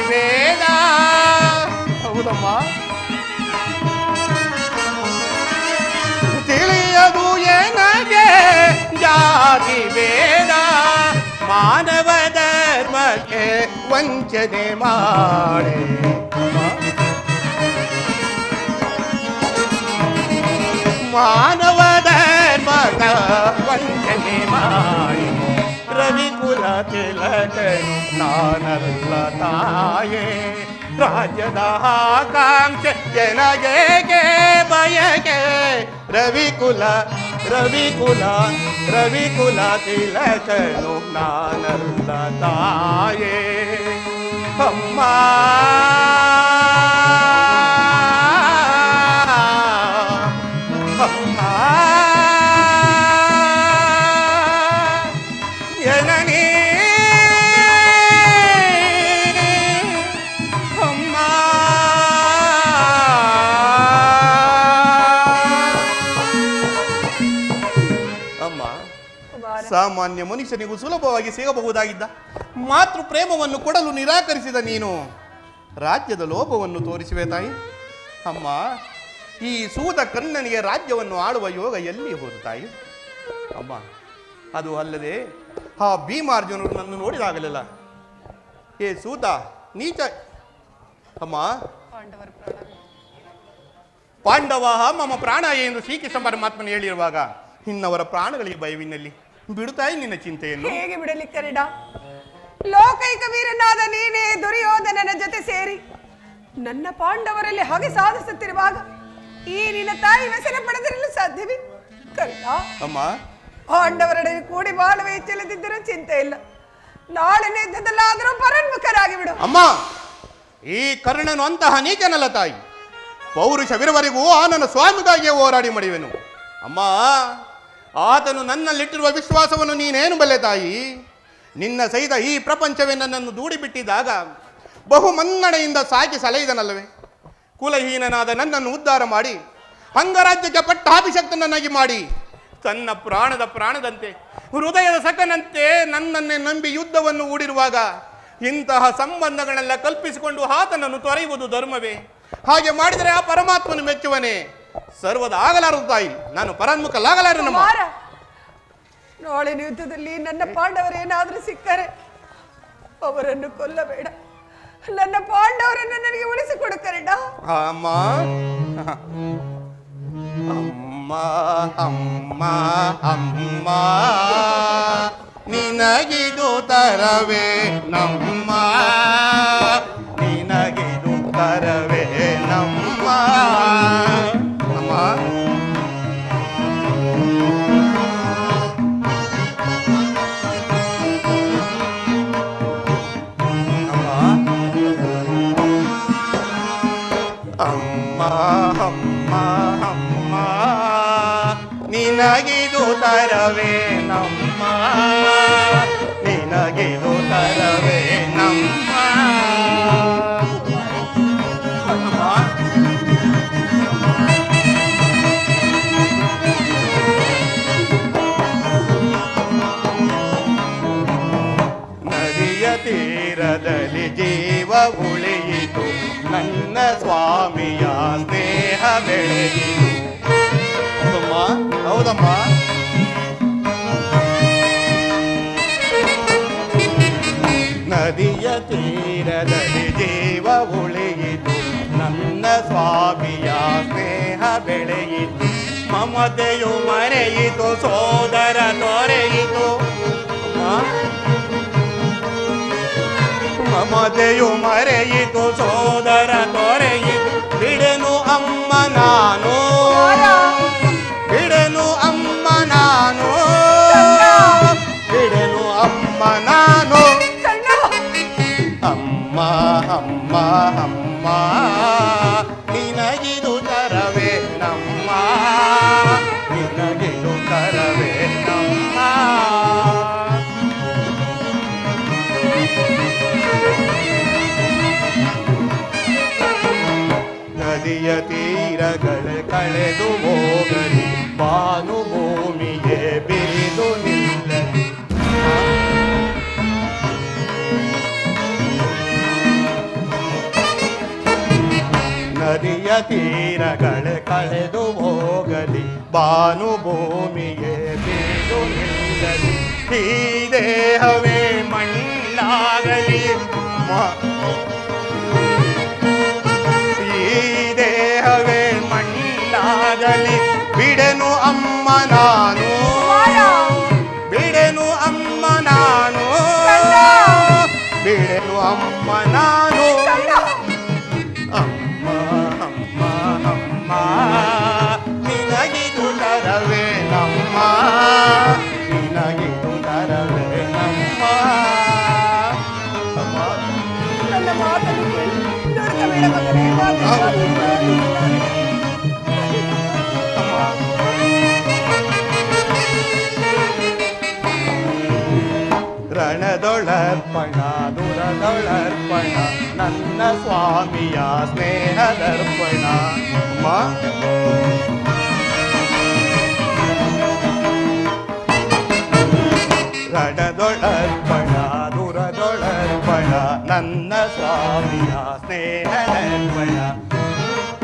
ವಂಚನೆ ಮಾಡಿ ಮಾನವ ಧರ್ಮದ ವಂಚನೆ ಮಾಡಿ ರವಿಕುಲ ತಿಲಕನು ನಾನಲ್ಲ ತಾಯೇ ರಾಜ್ಯದ ಆಕಾಂಕ್ಷೆ ಜನಗೆ ಬಯಕೆ ರವಿಕುಲ ತಿಲಕನು ನಾನಲ್ಲ ತಾಯೇ ಅಮ್ಮ ಜನನೇ ಅಮ್ಮ ಅಮ್ಮ ಸಾಮಾನ್ಯ ಮನುಷ್ಯನಿಗೂ ಸುಲಭವಾಗಿ ಸಿಗಬಹುದಾಗಿದ್ದ ಮಾತೃ ಪ್ರೇಮವನ್ನು ಕೊಡಲು ನಿರಾಕರಿಸಿದ ನೀನು ರಾಜ್ಯದ ಲೋಭವನ್ನು ತೋರಿಸುವೆ ತಾಯಿ. ಅಮ್ಮ, ಈ ಸೂತ ಕರ್ಣನಿಗೆ ರಾಜ್ಯವನ್ನು ಆಳುವ ಯೋಗ ಎಲ್ಲಿ ಹೋದ ತಾಯಿ? ಅಮ್ಮ, ಅದು ಅಲ್ಲದೆ ಆ ಭೀಮಾರ್ಜುನರು ನನ್ನ ನೋಡಿದಾಗಲಿಲ್ಲ ಏ ಸೂತ ನೀಚ. ಅಮ್ಮ, ಪಾಂಡವ ಮಮ ಪ್ರಾಣ ಎಂದು ಶ್ರೀಕೃಷ್ಣ ಪರಮಾತ್ಮನು ಹೇಳಿರುವಾಗ ಇನ್ನವರ ಪ್ರಾಣಗಳಿಗೆ ಭಯವಿನಲ್ಲಿ ಬಿಡುತ್ತಾಯಿ ನಿನ್ನ ಚಿಂತೆಯನ್ನು. ಹೇಗೆ ಬಿಡಲಿಕ್ಕರಿಡ? ಲೋಕೈಕ ವೀರನಾದ ನೀನೇ ದುರ್ಯೋಧನನ ಜೊತೆ ಸೇರಿ ನನ್ನ ಪಾಂಡವರಲ್ಲಿ ಹಾಗೆ ಸಾಧಿಸುತ್ತಿರುವಾಗ ಈ ನಿನ್ನ ತಾಯಿ ವ್ಯಸನ ಪಡೆದಿರಲು ಸಾಧ್ಯವೇ? ಕರ್ಣ, ಅಮ್ಮ, ಪಾಂಡವರೊಡನೆ ಕೂಡಿ ಬಾಳುವ ಇಚ್ಛೆಲ್ಲದಿದ್ದರೂ ಚಿಂತೆ ಇಲ್ಲ. ನಾಳೆ ಯುದ್ಧದಲ್ಲಾದರೂ ಪರನ್ಮುಖರಾಗಿ ಬಿಡು. ಅಮ್ಮ, ಈ ಕರ್ಣನು ಅಂತಹ ನೀಚನಲ್ಲ ತಾಯಿ. ಪೌರುಷವಿರುವರೆಗೂ ಆತನ ಸ್ವಾಮಿಗಾಗಿಯೇ ಹೋರಾಡಿ ಮಡಿವೆನು. ಅಮ್ಮ, ಆತನು ನನ್ನಲ್ಲಿಟ್ಟಿರುವ ವಿಶ್ವಾಸವನ್ನು ನೀನೇನು ಬಲ್ಲೆ ತಾಯಿ? ನಿನ್ನ ಸಹಿತ ಈ ಪ್ರಪಂಚವೇ ನನ್ನನ್ನು ದೂಡಿಬಿಟ್ಟಿದ್ದಾಗ ಬಹು ಮನ್ನಣೆಯಿಂದ ಸಾಕಿ ಸಲಹಿದನಲ್ಲವೇ? ಕುಲಹೀನನಾದ ನನ್ನನ್ನು ಉದ್ಧಾರ ಮಾಡಿ ಅಂಗರಾಜ್ಯಕ್ಕೆ ಪಟ್ಟಾಭಿಷಕ್ತನನ್ನಾಗಿ ಮಾಡಿ ತನ್ನ ಪ್ರಾಣದಂತೆ ಹೃದಯದ ಸಖನಂತೆ ನನ್ನನ್ನೇ ನಂಬಿ ಯುದ್ಧವನ್ನು ಹೂಡಿರುವಾಗ ಇಂತಹ ಸಂಬಂಧಗಳೆಲ್ಲ ಕಲ್ಪಿಸಿಕೊಂಡು ಆತನನ್ನು ತೊರೆಯುವುದು ಧರ್ಮವೇ? ಹಾಗೆ ಮಾಡಿದರೆ ಆ ಪರಮಾತ್ಮನು ಮೆಚ್ಚುವನೇ? ಸರ್ವದ ಆಗಲಾರದು ತಾಯಿ, ನಾನು ಪರಾನ್ಮುಖಲಾಗಲಾರನಮ್ಮ. ನಾಳೆ ಯುದ್ಧದಲ್ಲಿ ನನ್ನ ಪಾಂಡವರೇನಾದರೂ ಸಿಕ್ಕರೆ ಅವರನ್ನು ಕೊಲ್ಲಬೇಡ. ನನ್ನ ಪಾಂಡವರನ್ನು ನನಗೆ ಉಳಿಸಿಕೊಡು ಕರ್ಣ. ಅಮ್ಮ, ಅಮ್ಮ, ಅಮ್ಮ, ಅಮ್ಮ, ನಿನಗಿದು ತರವೇ ನಮ್ಮ, ನಿನಗಿದು ತರವೇ ನಮ್ಮ. ಅಮ್ಮ, ಅಮ್ಮ, ಅಮ್ಮ, ಅಮ್ಮ, ನಿನಗಿದು ತರವೇ ನಮ್ಮ, ನಿನಗಿದು ತರವೇ ನಮ್ಮ. ಅಮ್ಮ, ನದಿಯ ತೀರದಲ್ಲಿ ಜೀವ ಉಳಿಯಿತು, ನನ್ನ ಸ್ವಾಮಿಯ ಸ್ನೇಹ ಬೆಳೆಯಿತು. ಹೌದಮ್ಮ, ಹೌದಮ್ಮ. ನದಿಯ ತೀರದಲ್ಲಿ ಜೀವ ಉಳಿಯಿತು, ನನ್ನ ಸ್ವಾಮಿಯ ಸ್ನೇಹ ಬೆಳೆಯಿತು. ಮಮತೆಯು ಮರೆಯಿತು, ಸೋದರ ತೊರೆಯಿತು. ಮಮತೆಯು ಮರೆಯಿತು, ಸೋದರ ತೊರೆಯಿತು. ಬಿಡೆನು ಅಮ್ಮ ನಾನು, ಬಿಡೆನು ಅಮ್ಮ ನಾನು, ಬಿಡೆನು ಅಮ್ಮ ನಾನು. ಅಮ್ಮ, ಅಮ್ಮ, ಅಮ್ಮ, ನಿನಗಿದು ತರವೇ ನಮ್ಮ, ನಿನಗಿದು ತರವೇ ನಮ್ಮ. ನದಿಯ ತೀರಗಳ ಕಳೆದು ಹೋಗಲಿ, ಭಾನುಭೂಮಿಗೆ ಬಿರಿದು ನಿಲ್ಲಲಿ. ನದಿಯ ತೀರಗಳ ಕಳೆದು ಹೋಗಲಿ, ಭಾನುಭೂಮಿಗೆ ಬಿರಿದು ನಿಲ್ಲಲಿ. ಈ ದೇಹವೇ ಮಣ್ಣಾಗಲಿ, ಅಮ್ಮ ಈ ದೇಹವೇ ಮಣ್ಣಾಗಲಿ ಬಿಡೆನು ಅಮ್ಮ ನಾನು, ಬಿಡೆನು ಅಮ್ಮ ನಾನು, ಬಿಡೆನು ಅಮ್ಮ ನಾನು. ಅಮ್ಮ ಅಮ್ಮ ಅಮ್ಮ ನಿನಗಿದು ತರವೇ ನಮ್ಮ, ನಿನಗಿದು ತರವೇ ನಮ್ಮ. ಅಮ್ಮ ನನ್ನ ಮಾತನ್ನು ಕೇಳಿ ನುಡಿಸಬೇಡ ಮಗನೇ, ರಣದೊಳರ್ಪಣ ದುರದೊಳರ್ಪಣ ನನ್ನ ಸ್ವಾಮಿಯ ಸ್ನೇಹದರ್ಪಣ. ಅಮ್ಮ ರಣದೊಳರ್ಪಣ ದುರದೊಳರ್ಪಣ ನನ್ನ ಸ್ವಾಮಿಯ ಸ್ನೇಹದರ್ಪಣ.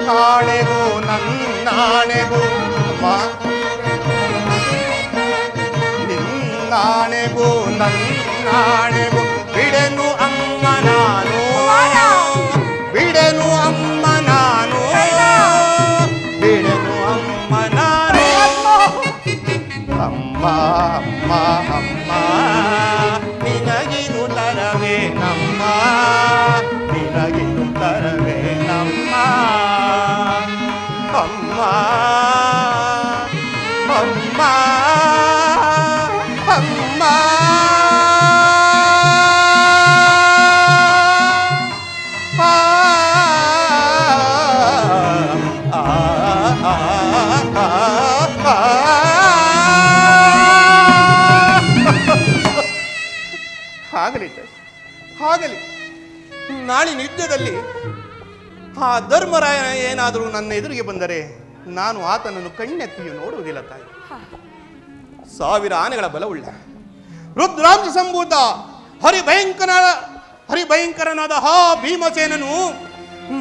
ನಾಳೆಗೂ ನನ್ನಾಣೆಗೂ ಅಮ್ಮ ನಿನ್ನಾಣೆಗೂ ನನ್ನಾಣೆಗೂ ಬಿಡೆನು ಅಮ್ಮ ನಾನು, ಬಿಡೆನು ಅಮ್ಮ ನಾನು, ಬಿಡೆನು ಅಮ್ಮ ನಾನು. ಅಮ್ಮ ಅಮ್ಮ ಅಮ್ಮ ನಿನಗಿದು ತರವೇ ನಮ್ಮ, ನಿನಗಿದು ತರವೇ ನಮ್ಮ. ಅಮ್ಮ ಅಮ್ಮ ಅಮ್ಮ ಆಗಲಿ ಆಗಲಿ. ನಾಳಿನ ಯುದ್ಧದಲ್ಲಿ ಆ ಧರ್ಮರಾಯ ಏನಾದರೂ ನನ್ನ ಎದುರಿಗೆ ಬಂದರೆ ನಾನು ಆತನನ್ನು ಕಣ್ಣೆತ್ತಿಯೂ ನೋಡುವುದಿಲ್ಲ ತಾಯಿ. 1000 ಆನೆಗಳ ಬಲವುಳ್ಳ ರುದ್ರಾಂಶ ಸಂಭೂತ ಹರಿಭಯಂಕರನಾದ ಹಾ ಭೀಮಸೇನನು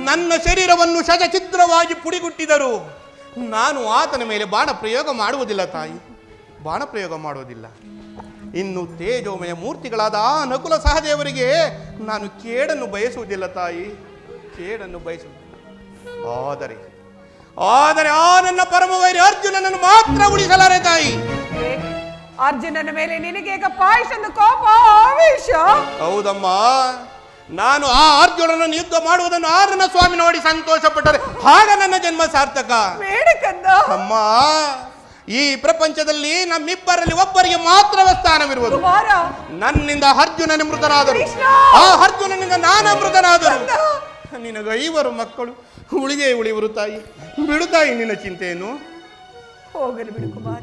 ನನ್ನ ಶರೀರವನ್ನು ಶತಚಿತ್ರವಾಗಿ ಪುಡಿಗುಟ್ಟಿದರು. ನಾನು ಆತನ ಮೇಲೆ ಬಾಣ ಪ್ರಯೋಗ ಮಾಡುವುದಿಲ್ಲ ತಾಯಿ, ಬಾಣ ಪ್ರಯೋಗ ಮಾಡುವುದಿಲ್ಲ. ಇನ್ನು ತೇಜೋಮಯ ಮೂರ್ತಿಗಳಾದ ಆ ನಕುಲ ಸಹದೇವರಿಗೆ ನಾನು ಕೇಡನ್ನು ಬಯಸುವುದಿಲ್ಲ ತಾಯಿ, ಕೇಡನ್ನು ಬಯಸುವುದಿಲ್ಲ. ಆದರೆ ಆ ನನ್ನ ಪರಮವೈರಿ ಅರ್ಜುನನನ್ನು ಮಾತ್ರ ಉಳಿಸಲಾರೆ ತಾಯಿ. ಅರ್ಜುನನ ಮೇಲೆ ನಿನಗೀಗ ಪಾಯಸದ ಕೋಪ ಆವೇಶ? ಹೌದಮ್ಮ, ನಾನು ಆ ಅರ್ಜುನನನ್ನು ಯುದ್ಧ ಮಾಡುವುದನ್ನು ಆ ನನ್ನ ಸ್ವಾಮಿ ನೋಡಿ ಸಂತೋಷ ಪಟ್ಟರೆ ಆಗ ನನ್ನ ಜನ್ಮ ಸಾರ್ಥಕ. ಅಮ್ಮ, ಈ ಪ್ರಪಂಚದಲ್ಲಿ ನಮ್ಮಿಬ್ಬರಲ್ಲಿ ಒಬ್ಬರಿಗೆ ಮಾತ್ರವೇ ಸ್ಥಾನವಿರುವುದು. ನನ್ನಿಂದ ಅರ್ಜುನನ ಮೃತನಾದರು, ಆ ಅರ್ಜುನನಿಂದ ನಾನು ಮೃತನಾದರು. ನಿನಗ 5 ಮಕ್ಕಳು ಉಳಿಯುವರು ತಾಯಿ. ಬಿಡು ತಾಯಿ ನಿನ್ನ ಚಿಂತೆಯನ್ನು. ಹೋಗಲಿ ಬಿಡು ಕುಮಾರ,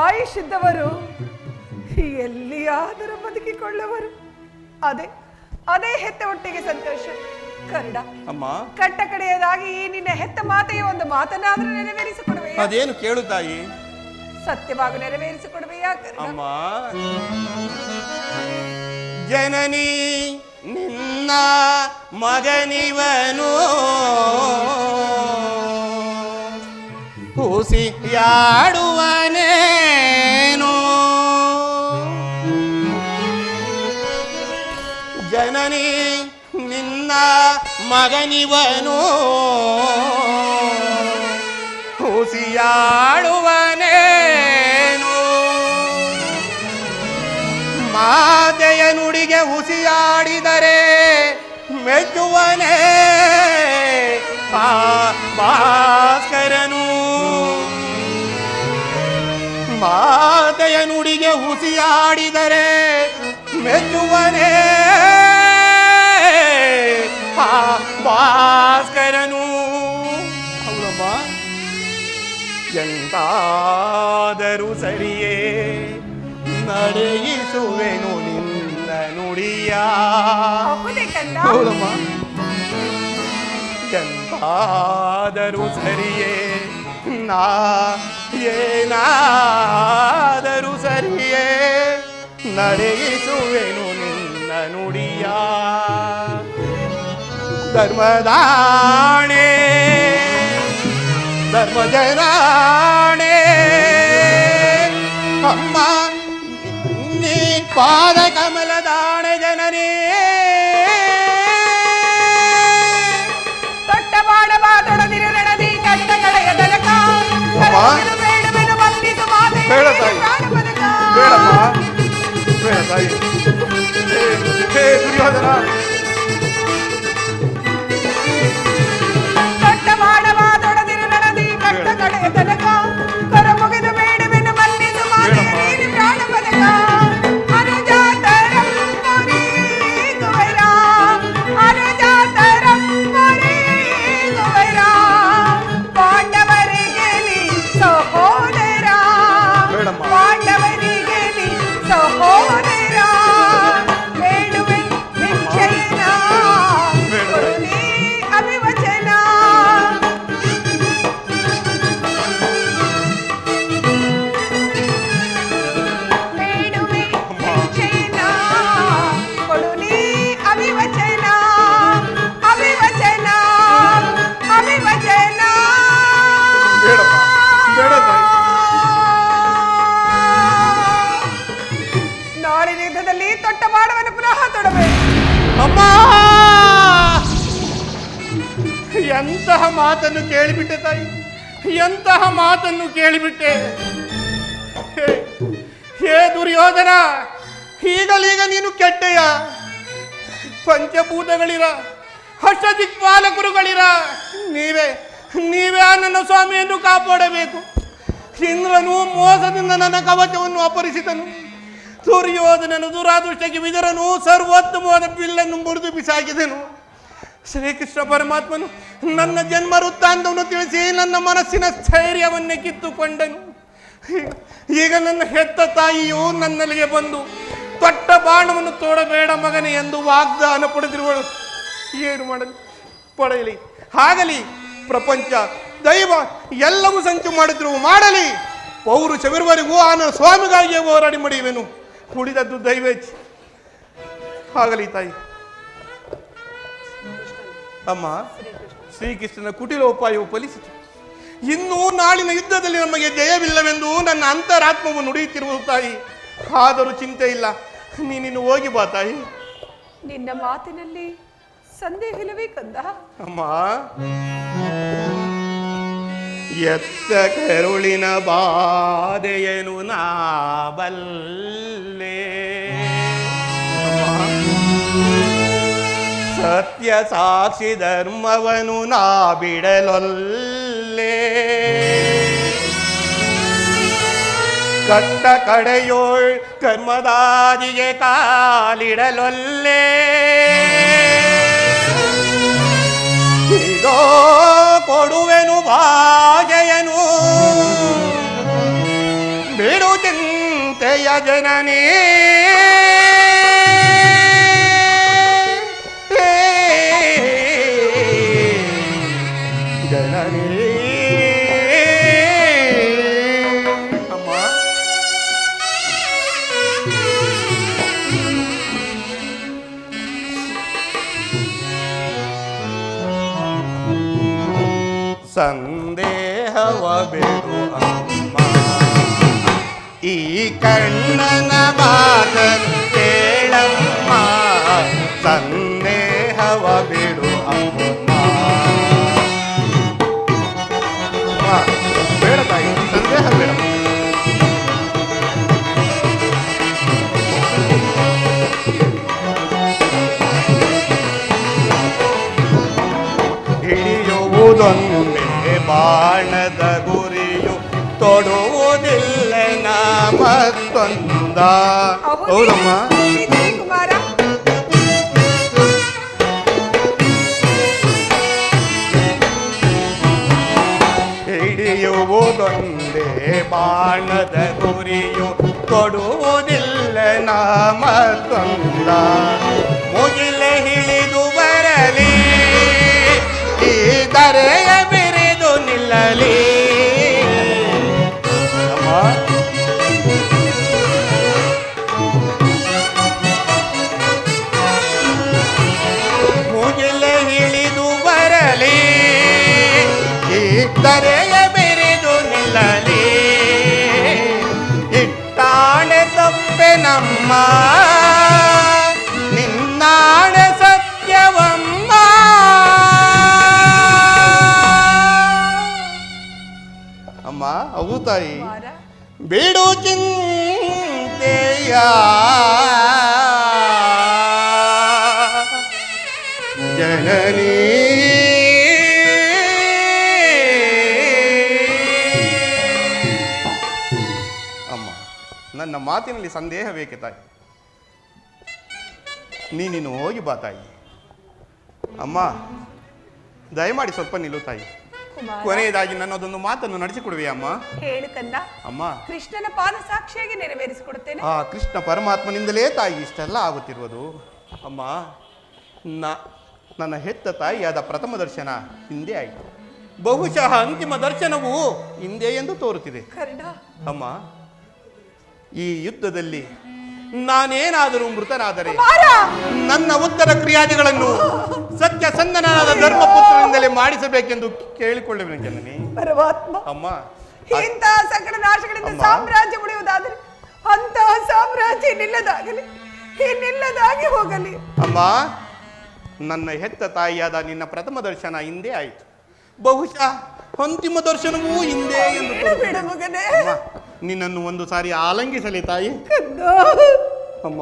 ಆಯುಷಿದ್ದವರು ಎಲ್ಲಿಯಾದರೂ ಬದುಕಿಕೊಳ್ಳುವರು. ಅದೇ ಹೆತ್ತ ಒಟ್ಟಿಗೆ ಸಂತೋಷ. ಕರುಡ ಅಮ್ಮ, ಕಟ್ಟ ಕಡೆಯದಾಗಿ ಈ ನಿನ್ನ ಹೆತ್ತ ಮಾತೆಯ ಒಂದು ಮಾತನಾದರೂ ನೆರವೇರಿಸಿಕೊಡುವೆಯಾ? ಅದೇನು ಕೇಳು ತಾಯಿ. ಸತ್ಯವಾಗಿ ನೆರವೇರಿಸಿಕೊಡುವೆಯಾ? ಅಮ್ಮ, ಜನನಿ ನಿನ್ನ ಮಗನಿವನು ಹುಸಿಯಾಡುವನೇನು, ಜನನಿ ನಿನ್ನ ಮಗನಿವನು ಹುಸಿಯಾಡುವನೇನು, ಮಾತೆಯ ನುಡಿಗೆ ಹುಸಿಯಾಡಿದರೆ ಮೆಚ್ಚುವನೇ ಭಾಸ್ಕರನು. ಮಾತೆಯ ನುಡಿಗೆ ಹುಸಿಯಾಡಿದರೆ ಮೆಚ್ಚುವನೇ ಭಾಸ್ಕರನು. ಹೌದಮ್ಮ, ಎಂತಾದರೂ ಸರಿಯೇ ನಡೆಯಿಸುವೆನು ನಿನ್ನ ನುಡಿಯ. ಹೌದಮ್ಮ, ಎಂತಾದರೂ ಸರಿಯೇ ಏನಾದರೂ ಸರಿಯೇ ನಡೆಯಿಸುವೆನು ನಿನ್ನ ನುಡಿಯ. ಧರ್ಮದಾಣೆ ಧರ್ಮಜರಾಣೆ ಅಮ್ಮ, ನೀ ಪಾದ ಕಮಲದಾಣೆ ಜನನೇ ಬೇಡವೆನು ಬಂದಿತು ಮಾತೆಯೇ ಬೇಡ ತಾಯಿ. ಪ್ರಾಣ ಬದುಕ. ಬೇಡಮ್ಮ, ಬೇಡ ತಾಯಿ. ಹೇ ದುರ್ಯೋಧನ, ದೊಡ್ಡ ಮಾಡವಾದೊಡದಿರು ನನದಿ ಕಟ್ಟ ಕಡೆ ತನಕ ಕರ ಮುಗಿದು ಬೇಡವೆನು ಬಂದಿತು ಮಾತೆಯೇ ಪ್ರಾಣ ಬದುಕ. ಅನುಜಾತರಂ ಮೊರೆಗುವರ, ಅನುಜಾತರಂ ಮೊರೆಗುವರ, ಪಾಂಡವರಿಗೆ ನೀ ಸಹೋದರ, ಬೇಡಮ್ಮ. ಪಾಂಡವರಿಗೆ ನೀ ಸಹೋದರ, ಬೇಡುವೆ ನಿಶ್ಚಯನ ಕೊಡುನಿ ಅಭಿವಚನ. ಬೇಡುವೆ ನಿಶ್ಚಯನ ಕೊಡುನಿ ಅಭಿವಚನ, ಅಭಿವಚನ, ಅಭಿವಚನ. ಬೇಡಮ್ಮ, ಬೇಡ ತಾಯಿ. ನಾಳಿನ ಯುದ್ಧದಲ್ಲಿ ತೊಟ್ಟ ಮಾಡವನ್ನು ಪುನಃ ತೊಡಬೇಕು. ಅಮ್ಮ, ಎಂತಹ ಮಾತನ್ನು ಕೇಳಿಬಿಟ್ಟೆ ತಾಯಿ, ಎಂತಹ ಮಾತನ್ನು ಕೇಳಿಬಿಟ್ಟೆ. ಹೇ ದುರ್ಯೋಧನ, ಈಗಲೀಗ ನೀನು ಕೆಟ್ಟೆಯ. ಪಂಚಭೂತಗಳಿರ, ಅಷ್ಟದಿಕ್ಪಾಲಕರುಗಳಿರ, ನೀವೇ ನೀವೇ ನನ್ನ ಸ್ವಾಮಿಯನ್ನು ಕಾಪಾಡಬೇಕು. ಇಂದ್ರನು ಮೋಸದಿಂದ ನನ್ನ ಕವಚವನ್ನು ಅಪಹರಿಸಿದನು. ದುರ್ಯೋಧನನು ದುರಾದೃಷ್ಟಕ್ಕೆ ವಿದರನು ಸರ್ವೋತ್ತಮವಾದ ಬಿಲ್ಲನ್ನು ಮುರಿದು ಬಿಸಾಕಿದನು. ಶ್ರೀಕೃಷ್ಣ ಪರಮಾತ್ಮನು ನನ್ನ ಜನ್ಮ ವೃತ್ತಾಂತವನ್ನು ತಿಳಿಸಿ ನನ್ನ ಮನಸ್ಸಿನ ಸ್ಥೈರ್ಯವನ್ನೇ ಕಿತ್ತುಕೊಂಡನು. ಈಗ ನನ್ನ ಹೆತ್ತ ತಾಯಿಯು ನನ್ನಲ್ಲಿಗೆ ಬಂದು ತೊಟ್ಟ ಬಾಣವನ್ನು ತೋಡಬೇಡ ಮಗನೇ ಎಂದು ವಾಗ್ದಾನ ಪಡೆದಿರುವಳು. ಏನು ಮಾಡಲಿ, ಪಡೆಯಲಿ, ಆಗಲಿ. ಪ್ರಪಂಚ ದೈವ ಎಲ್ಲವೂ ಸಂಚು ಮಾಡಿದ್ರು ಮಾಡಲಿ. ಪೌರುಷವಿರುವವರೆಗೂ ಆನ ಸ್ವಾಮಿಗಾಗಿಯೇ ಹೋರಾಡಿ ಮಡಿಯುವೆನು. ಉಳಿದದ್ದು ದೈವೇಚ್ಛೆ. ಆಗಲಿ ತಾಯಿ. ಅಮ್ಮ, ಶ್ರೀಕೃಷ್ಣನ ಕುಟಿಲೋಪಾಯವು ಫಲಿಸಿತು. ಇನ್ನೂ ನಾಳಿನ ಯುದ್ಧದಲ್ಲಿ ನಮಗೆ ಜಯವಿಲ್ಲವೆಂದು ನನ್ನ ಅಂತರಾತ್ಮವು ನುಡಿಯುತ್ತಿರುವುದು ತಾಯಿ. ಆದರೂ ಚಿಂತೆ ಇಲ್ಲ, ನೀನಿನ್ನು ಹೋಗಿ ಬಾ ತಾಯಿ. ನಿನ್ನ ಮಾತಿನಲ್ಲಿ ಸಂದೇಹವಿಲ್ಲವೇ ಕಂದ? ಅಮ್ಮ, ಎತ್ತ ಕರುಳಿನ ಬಾಧೆಯನು ನಾ ಬಲ್ಲೆ. ಸತ್ಯ ಸಾಕ್ಷಿ ಧರ್ಮವನು ನಾ ಬಿಡಲೊಲ್ಲೆ. ಕಟ್ಟ ಕಡೆಯೋಳ್ ಕರ್ಮದಾದಿಗೆ ಕಾಲಿಡಲೊಲ್ಲೆ. ಇದೋ ಕೊಡುವೆನು ಭಾಗ್ಯನು ಬಿಡು ಚಿಂತೆಯ ಜನನೇ. ಜನನೇ ಅಮ್ಮ, ಸಂದೇಹವ ಬಿಡು ಅಮ್ಮ, ಈ ಕಣ್ಣನ ಮಾತನ್ನು ಕೇಳಮ್ಮ. ಸಂದೇಹವ ಬಿಡು ಅಮ್ಮ. ಬೇಡ ತಾಯಿ, ಸಂದೇಹ ಬೇಡ. ಹಿಡಿಯುವುದೊಂದೇ ಬಾಣದ ಗುರಿಯು, ತೊಡುವುದಿಲ್ಲ ನಾ ಮತ್ತೊಂದ. ಹೌದಮ್ಮ. ಕುಮಾರ, ಹಿಡಿಯುವುದೊಂದೇ ಬಾಣದ ಗುರಿಯು, ಕೊಡುವುದಿಲ್ಲ ನಾ ಮತ್ತೊಂದ. ಮುಗಿಲೆ ಹಿಡಿದು ಬರಲಿ, ಈ ಧರೆಯ ಬಿರಿದು ನಿಲ್ಲಲಿ. ಮುಗಿಲೆ ಹಿಡಿದು ಬರಲಿ, ಈ ಧರೆಯ ಬಿರಿದು ನಿಲ್ಲಲಿ. ಇಟ್ಟಾಣೆ ತಪ್ಪೆ ನಮ್ಮ, ನಿನ್ನಾಣೆ ಸತ್ಯವಮ್ಮ. ಅಮ್ಮ, ಹೌದು ತಾಯಿ, ಕುಮಾರ, ಬೇಡು ಚಿಂತೆಯ ಜನನೀ. ಅಮ್ಮ, ನನ್ನ ಮಾತಿನಲ್ಲಿ ಸಂದೇಹ ಬೇಕೆ ತಾಯಿ? ನೀನು ಹೋಗಿ ಬಾ ತಾಯಿ. ಅಮ್ಮ, ದಯಮಾಡಿ ಸ್ವಲ್ಪ ನಿಲ್ಲು ತಾಯಿ. ಕುಮಾರ, ಕೊನೆಯದಾಗಿ ನನ್ನದೊಂದು ಮಾತನ್ನು ನಡೆಸಿಕೊಡುವೆ ಅಮ್ಮ. ಹೇಳು ಕಂದ. ಅಮ್ಮ, ಕೃಷ್ಣನ ಪಾದ ಸಾಕ್ಷಿಯಾಗಿ ನೆರವೇರಿಸಿಕೊಡುತ್ತೇನೆ. ಆ ಕೃಷ್ಣ ಪರಮಾತ್ಮನಿಂದಲೇ ತಾಯಿ ಇಷ್ಟೆಲ್ಲ ಆಗುತ್ತಿರುವುದು. ಅಮ್ಮ, ನನ್ನ ಹೆತ್ತ ತಾಯಿಯಾದ ಪ್ರಥಮ ದರ್ಶನ ಹಿಂದೆ ಆಯಿತು, ಬಹುಶಃ ಅಂತಿಮ ದರ್ಶನವು ಹಿಂದೆ ಎಂದು ತೋರುತ್ತಿದೆ. ಕರ್ಣ, ಅಮ್ಮ, ಈ ಯುದ್ಧದಲ್ಲಿ ನಾನೇನಾದರೂ ಮೃತನಾದರೆ ಕುಮಾರ, ನನ್ನ ಉತ್ತರ ಕ್ರಿಯಾದಿಗಳನ್ನು ಸತ್ಯಸಂಧನಾದ ಧರ್ಮಪುತ್ರನಿಂದಲೇ ಮಾಡಿಸಬೇಕೆಂದು ಕೇಳಿಕೊಳ್ಳುವೆ ಜನನಿ. ಪರಮಾತ್ಮ, ಅಮ್ಮ, ಇಂತಹ ಸಂಕಟ ನಾಶಗಳಿಂದ ಅಮ್ಮ. ಸಾಮ್ರಾಜ್ಯ ಉಳಿಯುವುದಾದರೆ ಅಂತಹ ಸಾಮ್ರಾಜ್ಯ ನಿಲ್ಲದಾಗಿ ಹೋಗಲಿ. ಅಮ್ಮ, ನನ್ನ ಹೆತ್ತ ತಾಯಿಯಾದ ನಿನ್ನ ಪ್ರಥಮ ದರ್ಶನ ಹಿಂದೆ ಆಯಿತು, ಬಹುಶಃ ಅಂತಿಮ ದರ್ಶನವೂ ಹಿಂದೆ ಎಂದು ಬೇಡ ಬೇಡ ಮಗನೇ. ಅಮ್ಮ, ನಿನ್ನನ್ನು ಒಂದು ಸಾರಿ ಆಲಂಗಿಸಲಿ ತಾಯಿ. ಕಂದ, ಅಮ್ಮ,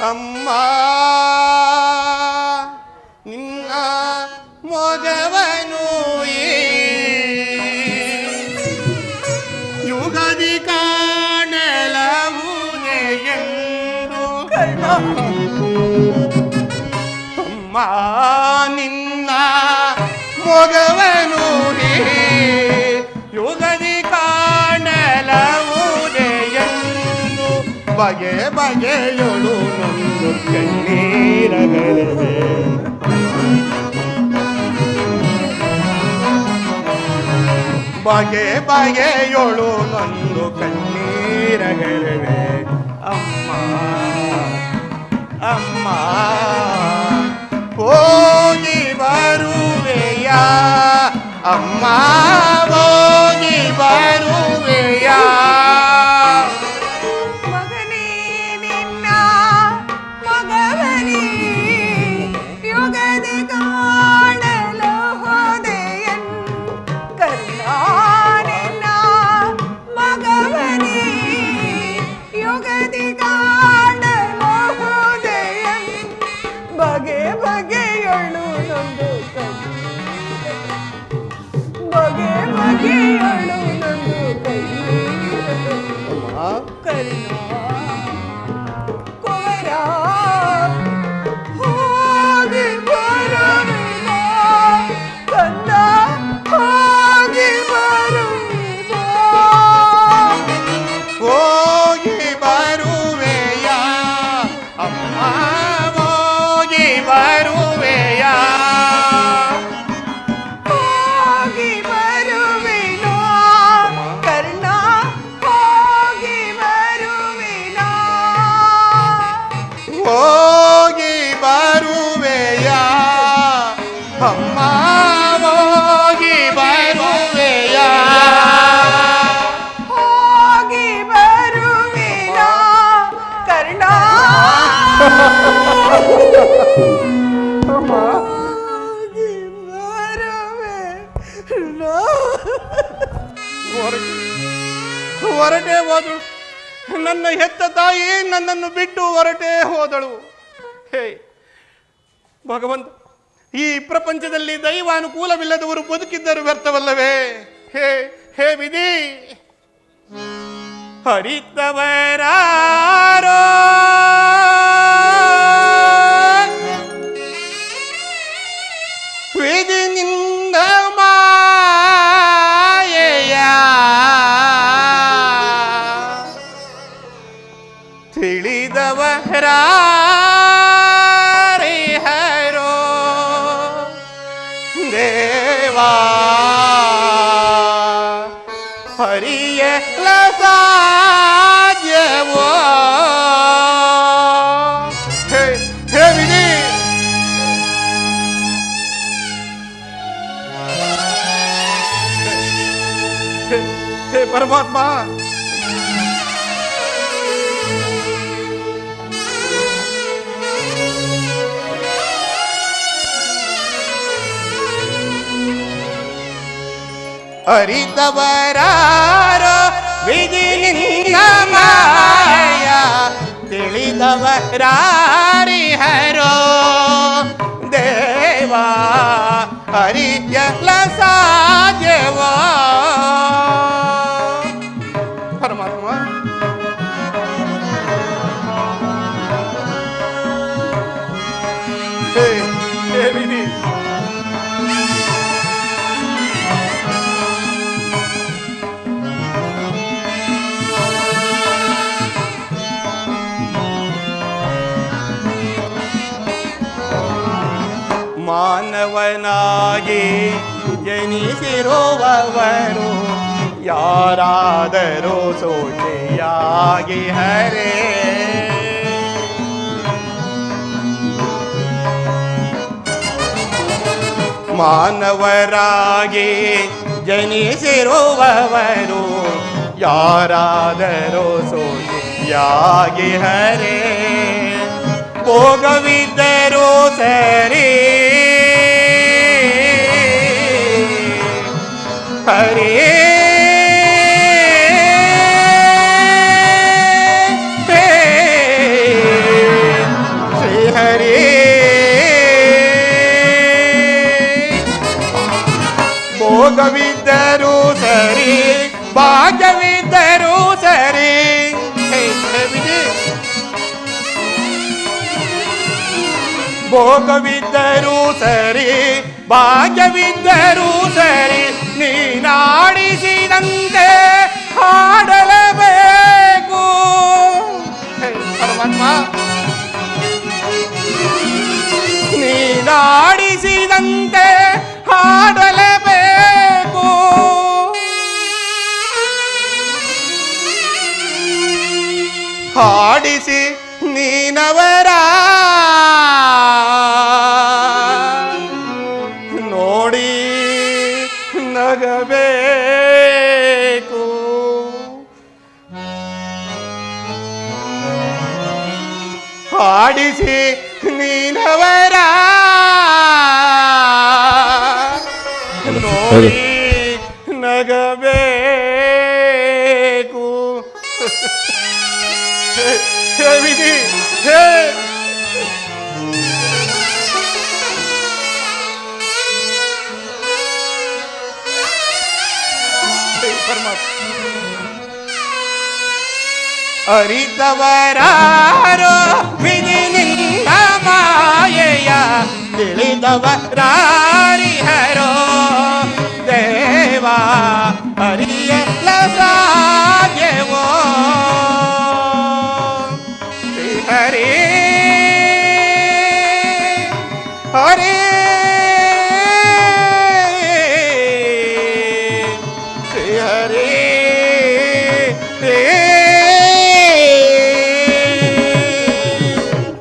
ಅಮ್ಮ, ನಿನ್ನ ಮೊಗವನು ಯುಗದಿ ಕಾಣಲವುದೇ ಎಂದು. ಅಮ್ಮ, ನಿನ್ನ ಮೊಗವನು ಯುಗದಿ ಕಾಣಲವುದೇ ಎಂದು ಬಗೆ ಬಗೆಯೊಳು ನೊಂದು ಕಣ್ಣೀರಗಲವೇ. ಬಗೆ ಬಗೆಯೊಳು ನೊಂದು ಕಣ್ಣೀರಗಲವೇ. ಅಮ್ಮ, ಅಮ್ಮ, ಹೋಗಿ ಬರುವೆಯ ಅಮ್ಮ, ಹೋಗಿ ಬರುವೆಯ. ಮಗನೇ ನಿನ್ನ ಮಗವನೇ ಯುಗದಿ ಕಾಣಲು ಹೋದೆಯನ್. ಕರ್ಣ, ನಿನ್ನ ಮಗವನೇ ಯುಗದಿ ಕಾಣಲು ಹೋದೆಯನ್. ಬಗೆ ಬಗೆಯೊಳು ನೊಂದು ಬಗೆ ಬಗೆಯೊಳು ನೊಂದು ಕರ್ಣ, ಕುವರ, ಹೋಗಿ ಬರುವಿನ ಕಂದ, ಹೋಗಿ ಬರುವಿನ. ಹೋಗಿ ಬರುವೆಯ ಅಮ್ಮ, ಹೋಗಿ ಬರುವೆಯ. ಹೋಗಿ ಬರುವಿನ ಕರ್ಣ, ಹೋಗಿ ಬರುವಿನ. ಹೋಗಿ ಬರುವೆಯ ಅಮ್ಮ, ಹೋಗಿ ಬರುವೆಯ. ಹೋಗಿ ಬರುವಿನ ಕರ್ಣ, ಹೋಗಿ ಬರುವಿನ. ಹೊರಟೇ ಹೋದಳು ನನ್ನ ಹೆತ್ತ ತಾಯಿ, ನನ್ನನ್ನು ಬಿಟ್ಟು ಹೊರಟೇ ಹೋದಳು. ಹೇ ಭಗವಂತ, ಈ ಪ್ರಪಂಚದಲ್ಲಿ ದೈವಾನುಕೂಲವಿಲ್ಲದವರು ಬದುಕಿದ್ದರು ವ್ಯರ್ಥವಲ್ಲವೇ? ಹೇ ಹೇ ವಿಧಿ, ಹರಿತವರಾರೋ ವಿಧಿ ನಿಂದ ಮಾಯೆಯ ತಿಳಿದವರಾರಿಹರೋ ದೇವಾ ಹರಿಯಲ ಸಾಧ್ಯವೋ. ಹೇ ಹೇ ವಿಧಿ, ಹೇ ಪರಮಾತ್ಮ, ಅರಿತವರಾರೋ ವಿಧಿ ನಿನ್ನ ಮಾಯ ತಿಳಿದವರಾರಿಹರೋ ದೇವಾ ಹರಿಯಲ ಸಾಧ್ಯವೋ ಪರಮಾತ್ಮ. ಹೇ ವಿಧಿ, ಮಾನವನಾಗಿ ಜನಿಸಿರುವವರು ಯಾರಾದರೂ ಸೋಚೆಯಾಗಿ ಹರೇ ಮಾನವರಾಗಿ ಜನಿಸಿರುವವರು ಯಾರಾದರೂ ಸೋಚೆಯಾಗಿ ಹರೇ ಭೋಗವಿದ್ದರೂ ಸರಿ ಹರೇ ಶ್ರೀ ಹರೇ ಭೋಗವಿದ್ದರೂ ಸರಿ ಭಾಗ್ಯವಿದ್ದರೂ ಸರಿ ಭೋಗವಿದ್ದರೂ ಸರಿ ಭಾಗ್ಯವಿದ್ದರೂ ಸರಿ ನೀನಾಡಿಸಿದಂತೆ ಹಾಡಲೇಬೇಕು ಪರಮಾತ್ಮ. ನೀನಾಡಿಸಿದಂತೆ ಹಾಡಲೇಬೇಕು ಹಾಡಿಸಿ ನೀನವರ ನೋಡಿ ನಗಬೇಕು ಹಾಡಿಸಿ ನೀನವರ ನೋಡಿ ನಗಬೇಕು. ವಿಧಿ ಹೇ ಅರಿತವರಾರೋ ವಿಧಿ ನಿನ್ನ ಮಾಯೆಯ ತಿಳಿದವರಾರಿಹರೋ ದೇವಾ ಅರಿಯಲ ಸಾಧ್ಯವೋ ಶ್ರೀ ಹರೇ ಹರೇ ಶ್ರೀ ಹರೇ